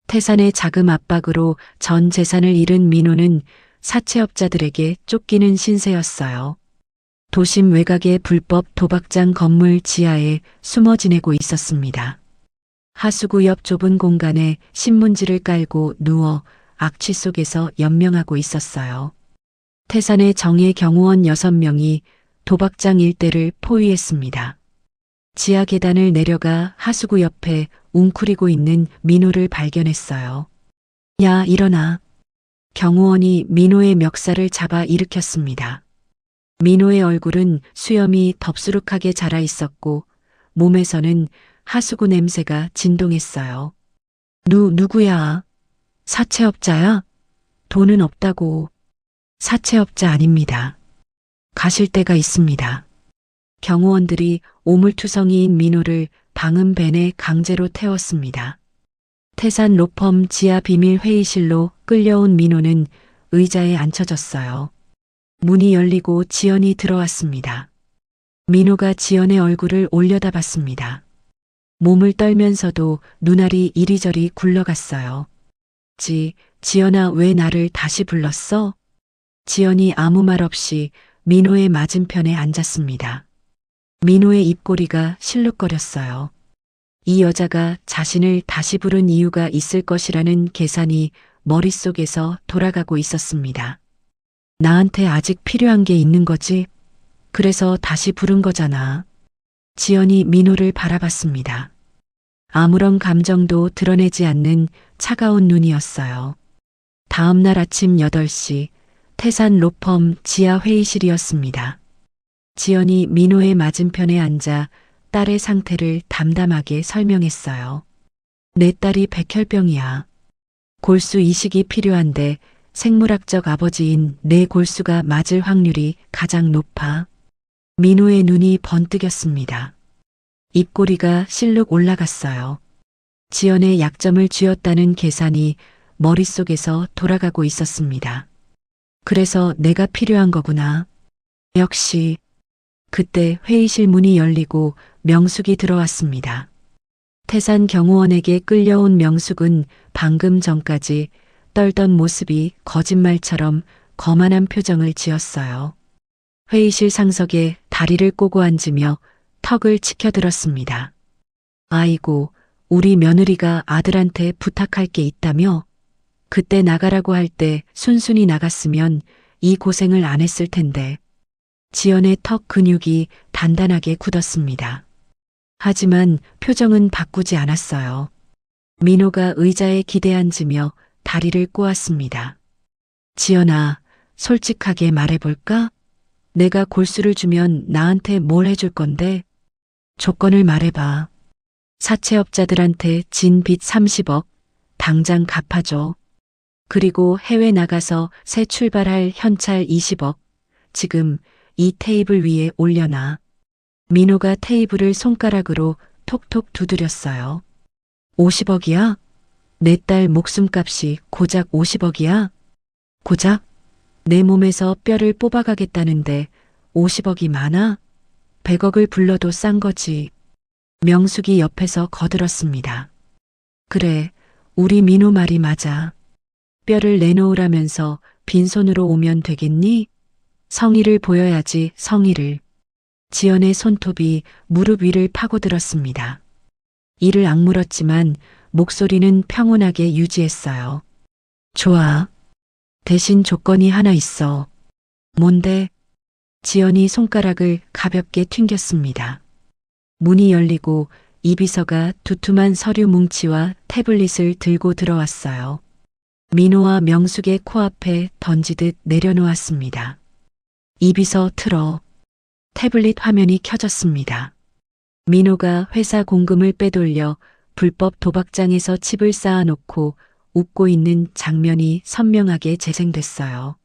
태산의 자금 압박으로 전 재산을 잃은 민호는 사채업자들에게 쫓기는 신세였어요. 도심 외곽의 불법 도박장 건물 지하에 숨어 지내고 있었습니다. 하수구 옆 좁은 공간에 신문지를 깔고 누워 악취 속에서 연명하고 있었어요. 태산의 정예 경호원 6명이 도박장 일대를 포위했습니다. 지하 계단을 내려가 하수구 옆에 웅크리고 있는 민호를 발견했어요. 야, 일어나. 경호원이 민호의 멱살을 잡아 일으켰습니다. 민호의 얼굴은 수염이 덥수룩하게 자라 있었고 몸에서는 하수구 냄새가 진동했어요. 누구야? 사채업자야? 돈은 없다고. 사채업자 아닙니다. 가실 데가 있습니다. 경호원들이 오물투성이인 민호를 방음벤에 강제로 태웠습니다. 태산 로펌 지하 비밀 회의실로 끌려온 민호는 의자에 앉혀졌어요. 문이 열리고 지연이 들어왔습니다. 민호가 지연의 얼굴을 올려다봤습니다. 몸을 떨면서도 눈알이 이리저리 굴러갔어요. 지연아, 왜 나를 다시 불렀어? 지연이 아무 말 없이 민호의 맞은편에 앉았습니다. 민호의 입꼬리가 실룩거렸어요. 이 여자가 자신을 다시 부른 이유가 있을 것이라는 계산이 머릿속에서 돌아가고 있었습니다. 나한테 아직 필요한 게 있는 거지? 그래서 다시 부른 거잖아. 지연이 민호를 바라봤습니다. 아무런 감정도 드러내지 않는 차가운 눈이었어요. 다음 날 아침 8시 태산 로펌 지하 회의실이었습니다. 지연이 민호의 맞은편에 앉아 딸의 상태를 담담하게 설명했어요. 내 딸이 백혈병이야. 골수 이식이 필요한데 생물학적 아버지인 내 골수가 맞을 확률이 가장 높아. 민호의 눈이 번뜩였습니다. 입꼬리가 실룩 올라갔어요. 지연의 약점을 쥐었다는 계산이 머릿속에서 돌아가고 있었습니다. 그래서 내가 필요한 거구나. 역시. 그때 회의실 문이 열리고 명숙이 들어왔습니다. 태산 경호원에게 끌려온 명숙은 방금 전까지 떨던 모습이 거짓말처럼 거만한 표정을 지었어요. 회의실 상석에 다리를 꼬고 앉으며 턱을 치켜들었습니다. 아이고, 우리 며느리가 아들한테 부탁할 게 있다며? 그때 나가라고 할 때 순순히 나갔으면 이 고생을 안 했을 텐데. 지연의 턱 근육이 단단하게 굳었습니다. 하지만 표정은 바꾸지 않았어요. 민호가 의자에 기대앉으며 다리를 꼬았습니다. 지연아, 솔직하게 말해볼까? 내가 골수를 주면 나한테 뭘 해줄 건데? 조건을 말해봐. 사채업자들한테 진 빚 30억, 당장 갚아줘. 그리고 해외 나가서 새 출발할 현찰 20억, 지금 이 테이블 위에 올려놔. 민호가 테이블을 손가락으로 톡톡 두드렸어요. 50억이야? 내 딸 목숨값이 고작 50억이야? 고작? 내 몸에서 뼈를 뽑아가겠다는데 50억이 많아? 100억을 불러도 싼 거지. 명숙이 옆에서 거들었습니다. 그래, 우리 민호 말이 맞아. 뼈를 내놓으라면서 빈손으로 오면 되겠니? 성의를 보여야지, 성의를. 지연의 손톱이 무릎 위를 파고들었습니다. 이를 악물었지만 목소리는 평온하게 유지했어요. 좋아. 대신 조건이 하나 있어. 뭔데? 지연이 손가락을 가볍게 튕겼습니다. 문이 열리고 이비서가 두툼한 서류 뭉치와 태블릿을 들고 들어왔어요. 민호와 명숙의 코앞에 던지듯 내려놓았습니다. 이비서 틀어. 태블릿 화면이 켜졌습니다. 민호가 회사 공금을 빼돌려 불법 도박장에서 칩을 쌓아놓고 웃고 있는 장면이 선명하게 재생됐어요.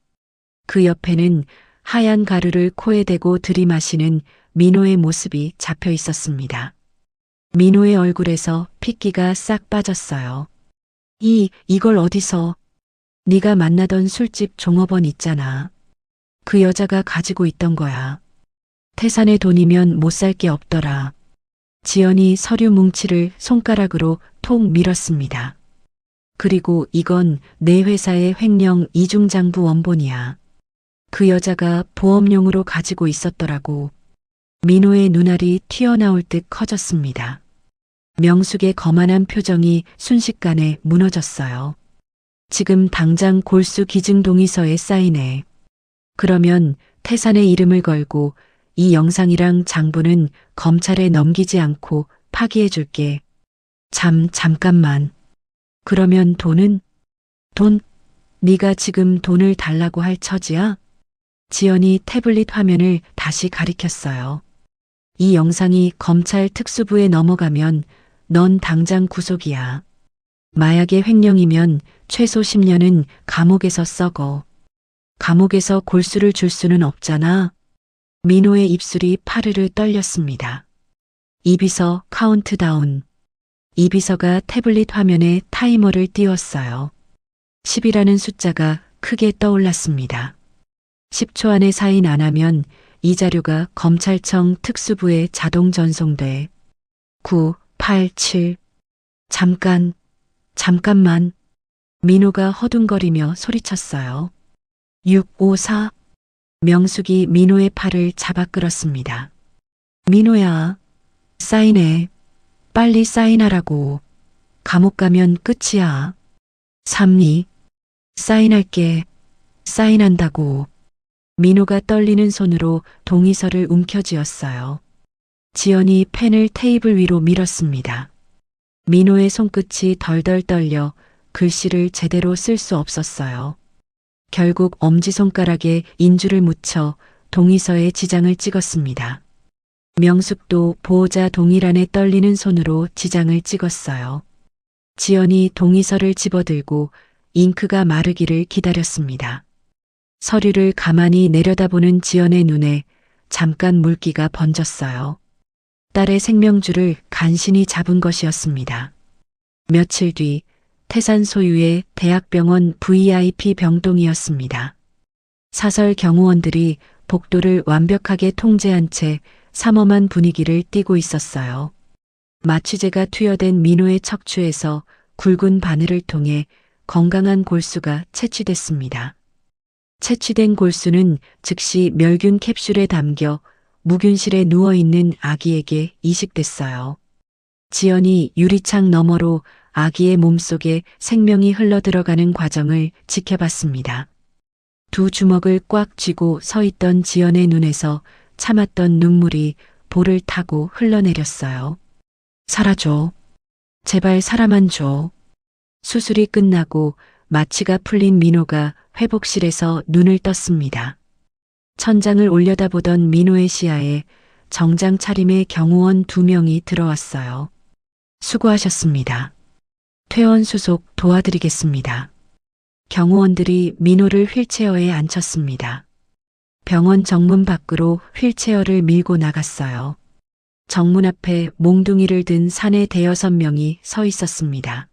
그 옆에는 하얀 가루를 코에 대고 들이마시는 민호의 모습이 잡혀 있었습니다. 민호의 얼굴에서 핏기가 싹 빠졌어요. 이걸 어디서? 네가 만나던 술집 종업원 있잖아. 그 여자가 가지고 있던 거야. 태산의 돈이면 못 살 게 없더라. 지연이 서류 뭉치를 손가락으로 톡 밀었습니다. 그리고 이건 내 회사의 횡령 이중장부 원본이야. 그 여자가 보험용으로 가지고 있었더라고. 민호의 눈알이 튀어나올 듯 커졌습니다. 명숙의 거만한 표정이 순식간에 무너졌어요. 지금 당장 골수 기증 동의서에 사인해. 그러면 태산의 이름을 걸고 이 영상이랑 장부는 검찰에 넘기지 않고 파기해 줄게. 잠깐만. 그러면 돈은? 돈? 네가 지금 돈을 달라고 할 처지야? 지연이 태블릿 화면을 다시 가리켰어요. 이 영상이 검찰 특수부에 넘어가면 넌 당장 구속이야. 마약의 횡령이면 최소 10년은 감옥에서 썩어. 감옥에서 골수를 줄 수는 없잖아. 민호의 입술이 파르르 떨렸습니다. 이비서 카운트다운. 이비서가 태블릿 화면에 타이머를 띄웠어요. 10이라는 숫자가 크게 떠올랐습니다. 10초 안에 사인 안 하면 이 자료가 검찰청 특수부에 자동 전송돼. 9, 8, 7. 잠깐만. 민호가 허둥거리며 소리쳤어요. 6, 5, 4. 명숙이 민호의 팔을 잡아 끌었습니다. 민호야, 사인해. 빨리 사인하라고. 감옥 가면 끝이야. 3, 2. 사인할게. 사인한다고. 민호가 떨리는 손으로 동의서를 움켜쥐었어요. 지연이 펜을 테이블 위로 밀었습니다. 민호의 손끝이 덜덜 떨려 글씨를 제대로 쓸 수 없었어요. 결국 엄지손가락에 인주를 묻혀 동의서에 지장을 찍었습니다. 명숙도 보호자 동의란에 떨리는 손으로 지장을 찍었어요. 지연이 동의서를 집어들고 잉크가 마르기를 기다렸습니다. 서류를 가만히 내려다보는 지연의 눈에 잠깐 물기가 번졌어요. 딸의 생명줄을 간신히 잡은 것이었습니다. 며칠 뒤 태산 소유의 대학병원 VIP 병동이었습니다. 사설 경호원들이 복도를 완벽하게 통제한 채 삼엄한 분위기를 띠고 있었어요. 마취제가 투여된 민호의 척추에서 굵은 바늘을 통해 건강한 골수가 채취됐습니다. 채취된 골수는 즉시 멸균 캡슐에 담겨 무균실에 누워있는 아기에게 이식됐어요. 지연이 유리창 너머로 아기의 몸속에 생명이 흘러들어가는 과정을 지켜봤습니다. 두 주먹을 꽉 쥐고 서 있던 지연의 눈에서 참았던 눈물이 볼을 타고 흘러내렸어요. 살아줘. 제발 살아만 줘. 수술이 끝나고 마취가 풀린 민호가 회복실에서 눈을 떴습니다. 천장을 올려다보던 민호의 시야에 정장 차림의 경호원 2명이 들어왔어요. 수고하셨습니다. 퇴원 수속 도와드리겠습니다. 경호원들이 민호를 휠체어에 앉혔습니다. 병원 정문 밖으로 휠체어를 밀고 나갔어요. 정문 앞에 몽둥이를 든 사내 5-6명이 서 있었습니다.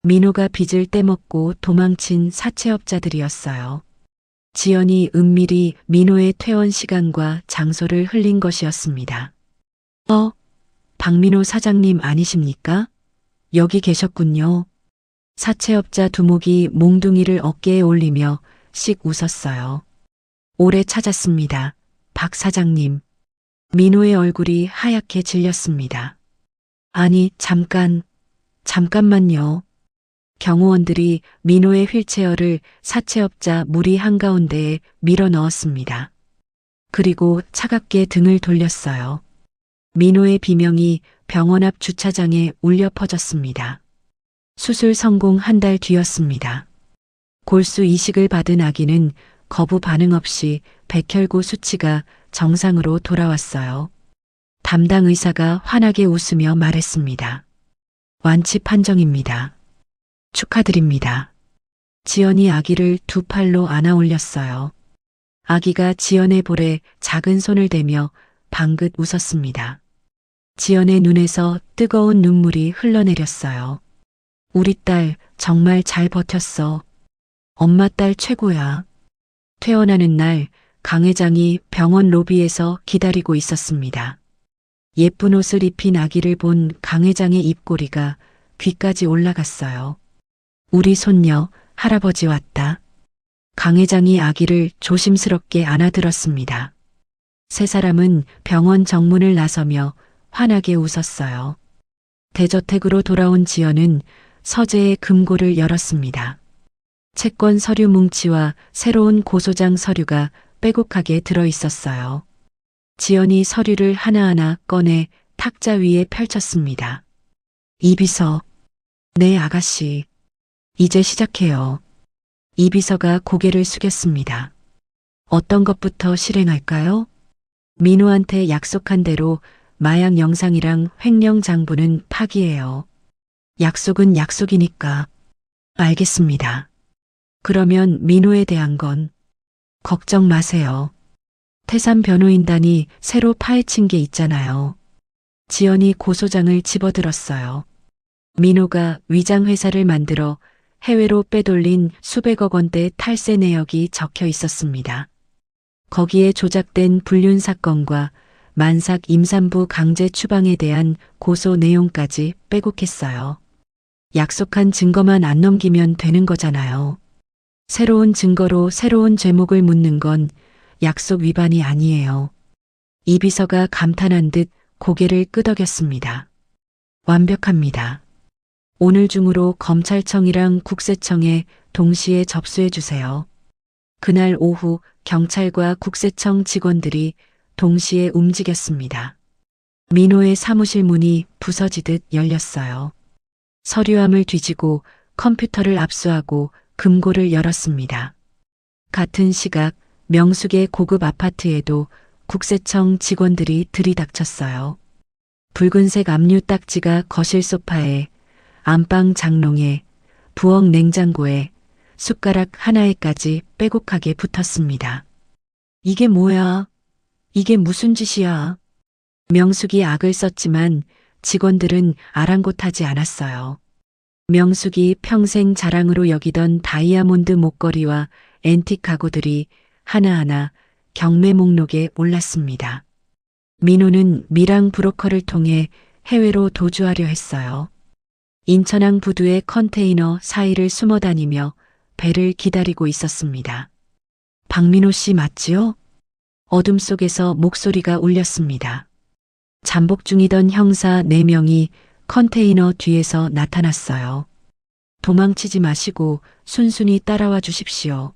민호가 빚을 떼먹고 도망친 사채업자들이었어요. 지연이 은밀히 민호의 퇴원 시간과 장소를 흘린 것이었습니다. 박민호 사장님 아니십니까? 여기 계셨군요. 사채업자 두목이 몽둥이를 어깨에 올리며 씩 웃었어요. 오래 찾았습니다. 박 사장님. 민호의 얼굴이 하얗게 질렸습니다. 아니, 잠깐만요. 경호원들이 민호의 휠체어를 사채업자 무리 한가운데에 밀어 넣었습니다. 그리고 차갑게 등을 돌렸어요. 민호의 비명이 병원 앞 주차장에 울려 퍼졌습니다. 수술 성공 1달 뒤였습니다. 골수 이식을 받은 아기는 거부 반응 없이 백혈구 수치가 정상으로 돌아왔어요. 담당 의사가 환하게 웃으며 말했습니다. 완치 판정입니다. 축하드립니다. 지연이 아기를 2 팔로 안아 올렸어요. 아기가 지연의 볼에 작은 손을 대며 방긋 웃었습니다. 지연의 눈에서 뜨거운 눈물이 흘러내렸어요. 우리 딸 정말 잘 버텼어. 엄마 딸 최고야. 퇴원하는 날 강 회장이 병원 로비에서 기다리고 있었습니다. 예쁜 옷을 입힌 아기를 본 강 회장의 입꼬리가 귀까지 올라갔어요. 우리 손녀, 할아버지 왔다. 강 회장이 아기를 조심스럽게 안아들었습니다. 세 사람은 병원 정문을 나서며 환하게 웃었어요. 대저택으로 돌아온 지연은 서재의 금고를 열었습니다. 채권 서류 뭉치와 새로운 고소장 서류가 빼곡하게 들어 있었어요. 지연이 서류를 하나하나 꺼내 탁자 위에 펼쳤습니다. 이 비서, 네 아가씨, 이제 시작해요. 이 비서가 고개를 숙였습니다. 어떤 것부터 실행할까요? 민호한테 약속한 대로 마약 영상이랑 횡령 장부는 파기해요. 약속은 약속이니까. 알겠습니다. 그러면 민호에 대한 건 걱정 마세요. 태산 변호인단이 새로 파헤친 게 있잖아요. 지연이 고소장을 집어들었어요. 민호가 위장 회사를 만들어 해외로 빼돌린 수백억 원대 탈세 내역이 적혀 있었습니다. 거기에 조작된 불륜 사건과 만삭 임산부 강제 추방에 대한 고소 내용까지 빼곡했어요. 약속한 증거만 안 넘기면 되는 거잖아요. 새로운 증거로 새로운 죄목을 묻는 건 약속 위반이 아니에요. 이 비서가 감탄한 듯 고개를 끄덕였습니다. 완벽합니다. 오늘 중으로 검찰청이랑 국세청에 동시에 접수해 주세요. 그날 오후 경찰과 국세청 직원들이 동시에 움직였습니다. 민호의 사무실 문이 부서지듯 열렸어요. 서류함을 뒤지고 컴퓨터를 압수하고 금고를 열었습니다. 같은 시각 명숙의 고급 아파트에도 국세청 직원들이 들이닥쳤어요. 붉은색 압류 딱지가 거실 소파에, 안방 장롱에, 부엌 냉장고에, 숟가락 하나에까지 빼곡하게 붙었습니다. 이게 뭐야? 이게 무슨 짓이야? 명숙이 악을 썼지만 직원들은 아랑곳하지 않았어요. 명숙이 평생 자랑으로 여기던 다이아몬드 목걸이와 앤틱 가구들이 하나하나 경매 목록에 올랐습니다. 민호는 미랑 브로커를 통해 해외로 도주하려 했어요. 인천항 부두의 컨테이너 사이를 숨어 다니며 배를 기다리고 있었습니다. 박민호 씨 맞지요? 어둠 속에서 목소리가 울렸습니다. 잠복 중이던 형사 4명이 컨테이너 뒤에서 나타났어요. 도망치지 마시고 순순히 따라와 주십시오.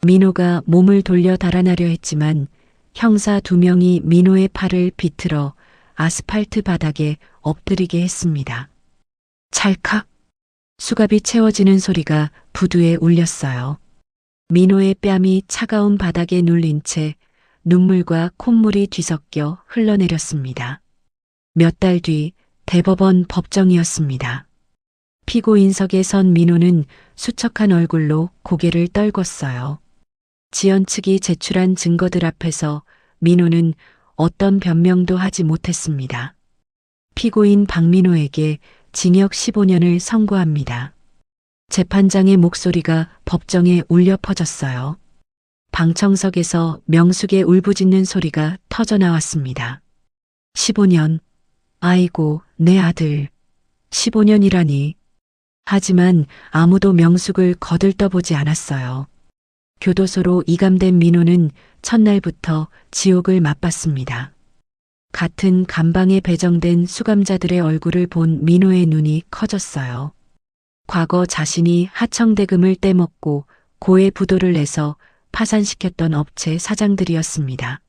민호가 몸을 돌려 달아나려 했지만 형사 2명이 민호의 팔을 비틀어 아스팔트 바닥에 엎드리게 했습니다. 찰칵! 수갑이 채워지는 소리가 부두에 울렸어요. 민호의 뺨이 차가운 바닥에 눌린 채 눈물과 콧물이 뒤섞여 흘러내렸습니다. 몇 달 뒤 대법원 법정이었습니다. 피고인석에 선 민호는 수척한 얼굴로 고개를 떨궜어요. 지연 측이 제출한 증거들 앞에서 민호는 어떤 변명도 하지 못했습니다. 피고인 박민호에게 징역 15년을 선고합니다. 재판장의 목소리가 법정에 울려 퍼졌어요. 방청석에서 명숙의 울부짖는 소리가 터져나왔습니다. 15년. 아이고, 내 아들. 15년이라니. 하지만 아무도 명숙을 거들떠보지 않았어요. 교도소로 이감된 민호는 첫날부터 지옥을 맛봤습니다. 같은 감방에 배정된 수감자들의 얼굴을 본 민호의 눈이 커졌어요. 과거 자신이 하청대금을 떼먹고 고액 부도를 내서 파산시켰던 업체 사장들이었습니다.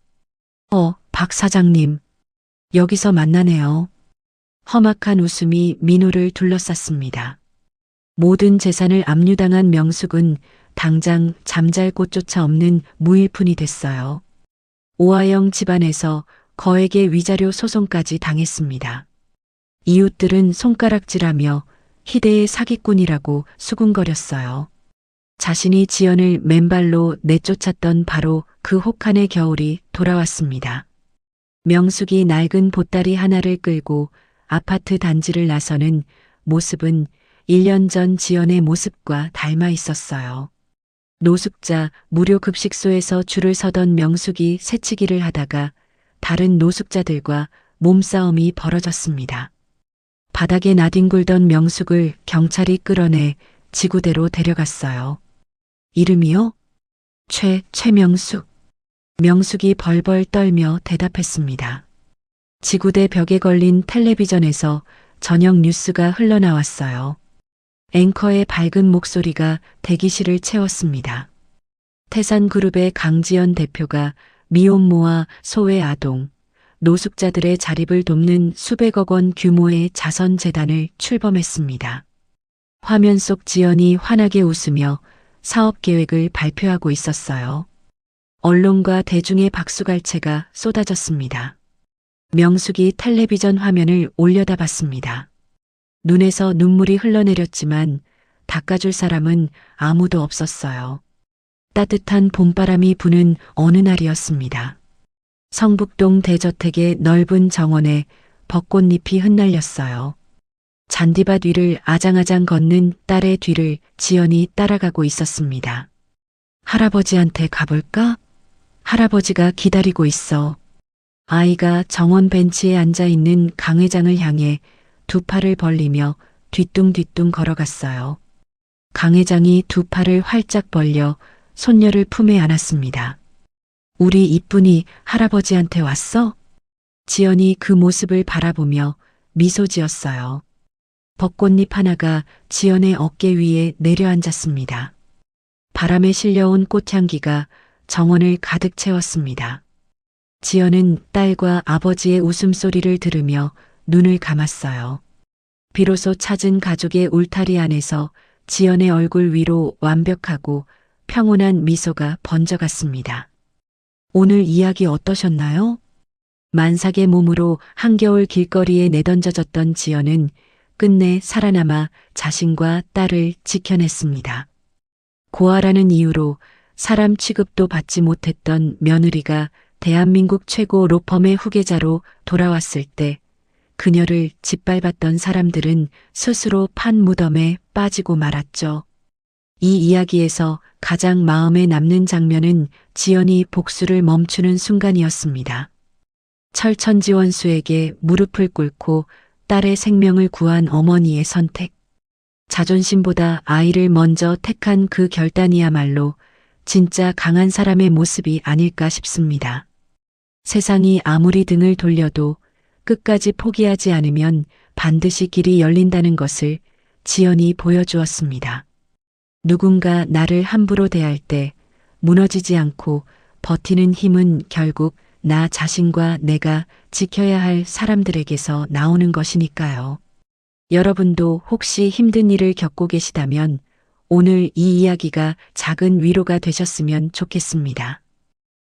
박 사장님. 여기서 만나네요. 험악한 웃음이 민호를 둘러쌌습니다. 모든 재산을 압류당한 명숙은 당장 잠잘 곳조차 없는 무일푼이 됐어요. 오하영 집안에서 거액의 위자료 소송까지 당했습니다. 이웃들은 손가락질하며 희대의 사기꾼이라고 수군거렸어요. 자신이 지연을 맨발로 내쫓았던 바로 그 혹한의 겨울이 돌아왔습니다. 명숙이 낡은 보따리 하나를 끌고 아파트 단지를 나서는 모습은 1년 전 지연의 모습과 닮아 있었어요. 노숙자 무료 급식소에서 줄을 서던 명숙이 새치기를 하다가 다른 노숙자들과 몸싸움이 벌어졌습니다. 바닥에 나뒹굴던 명숙을 경찰이 끌어내 지구대로 데려갔어요. 이름이요? 최명숙. 명숙이 벌벌 떨며 대답했습니다. 지구대 벽에 걸린 텔레비전에서 저녁 뉴스가 흘러나왔어요. 앵커의 밝은 목소리가 대기실을 채웠습니다. 태산그룹의 강지연 대표가 미혼모와 소외 아동, 노숙자들의 자립을 돕는 수백억 원 규모의 자선재단을 출범했습니다. 화면 속 지연이 환하게 웃으며 사업 계획을 발표하고 있었어요. 언론과 대중의 박수갈채가 쏟아졌습니다. 명숙이 텔레비전 화면을 올려다봤습니다. 눈에서 눈물이 흘러내렸지만 닦아줄 사람은 아무도 없었어요. 따뜻한 봄바람이 부는 어느 날이었습니다. 성북동 대저택의 넓은 정원에 벚꽃잎이 흩날렸어요. 잔디밭 위를 아장아장 걷는 딸의 뒤를 지연이 따라가고 있었습니다. 할아버지한테 가볼까? 할아버지가 기다리고 있어. 아이가 정원 벤치에 앉아 있는 강 회장을 향해 두 팔을 벌리며 뒤뚱뒤뚱 걸어갔어요. 강 회장이 두 팔을 활짝 벌려 손녀를 품에 안았습니다. 우리 이쁜이 할아버지한테 왔어? 지연이 그 모습을 바라보며 미소 지었어요. 벚꽃잎 하나가 지연의 어깨 위에 내려앉았습니다. 바람에 실려온 꽃향기가 정원을 가득 채웠습니다. 지연은 딸과 아버지의 웃음소리를 들으며 눈을 감았어요. 비로소 찾은 가족의 울타리 안에서 지연의 얼굴 위로 완벽하고 평온한 미소가 번져갔습니다. 오늘 이야기 어떠셨나요? 만삭의 몸으로 한겨울 길거리에 내던져졌던 지연은 끝내 살아남아 자신과 딸을 지켜냈습니다. 고아라는 이유로 사람 취급도 받지 못했던 며느리가 대한민국 최고 로펌의 후계자로 돌아왔을 때 그녀를 짓밟았던 사람들은 스스로 판 무덤에 빠지고 말았죠. 이 이야기에서 가장 마음에 남는 장면은 지연이 복수를 멈추는 순간이었습니다. 철천지원수에게 무릎을 꿇고 딸의 생명을 구한 어머니의 선택. 자존심보다 아이를 먼저 택한 그 결단이야말로 진짜 강한 사람의 모습이 아닐까 싶습니다. 세상이 아무리 등을 돌려도 끝까지 포기하지 않으면 반드시 길이 열린다는 것을 지연이 보여주었습니다. 누군가 나를 함부로 대할 때 무너지지 않고 버티는 힘은 결국 나 자신과 내가 지켜야 할 사람들에게서 나오는 것이니까요. 여러분도 혹시 힘든 일을 겪고 계시다면 오늘 이 이야기가 작은 위로가 되셨으면 좋겠습니다.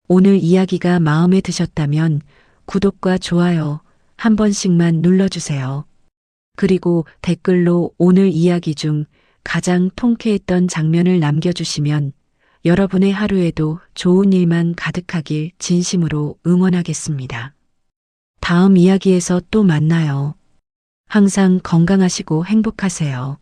오늘 이야기가 마음에 드셨다면 구독과 좋아요 한 번씩만 눌러주세요. 그리고 댓글로 오늘 이야기 중 가장 통쾌했던 장면을 남겨주시면 여러분의 하루에도 좋은 일만 가득하길 진심으로 응원하겠습니다. 다음 이야기에서 또 만나요. 항상 건강하시고 행복하세요.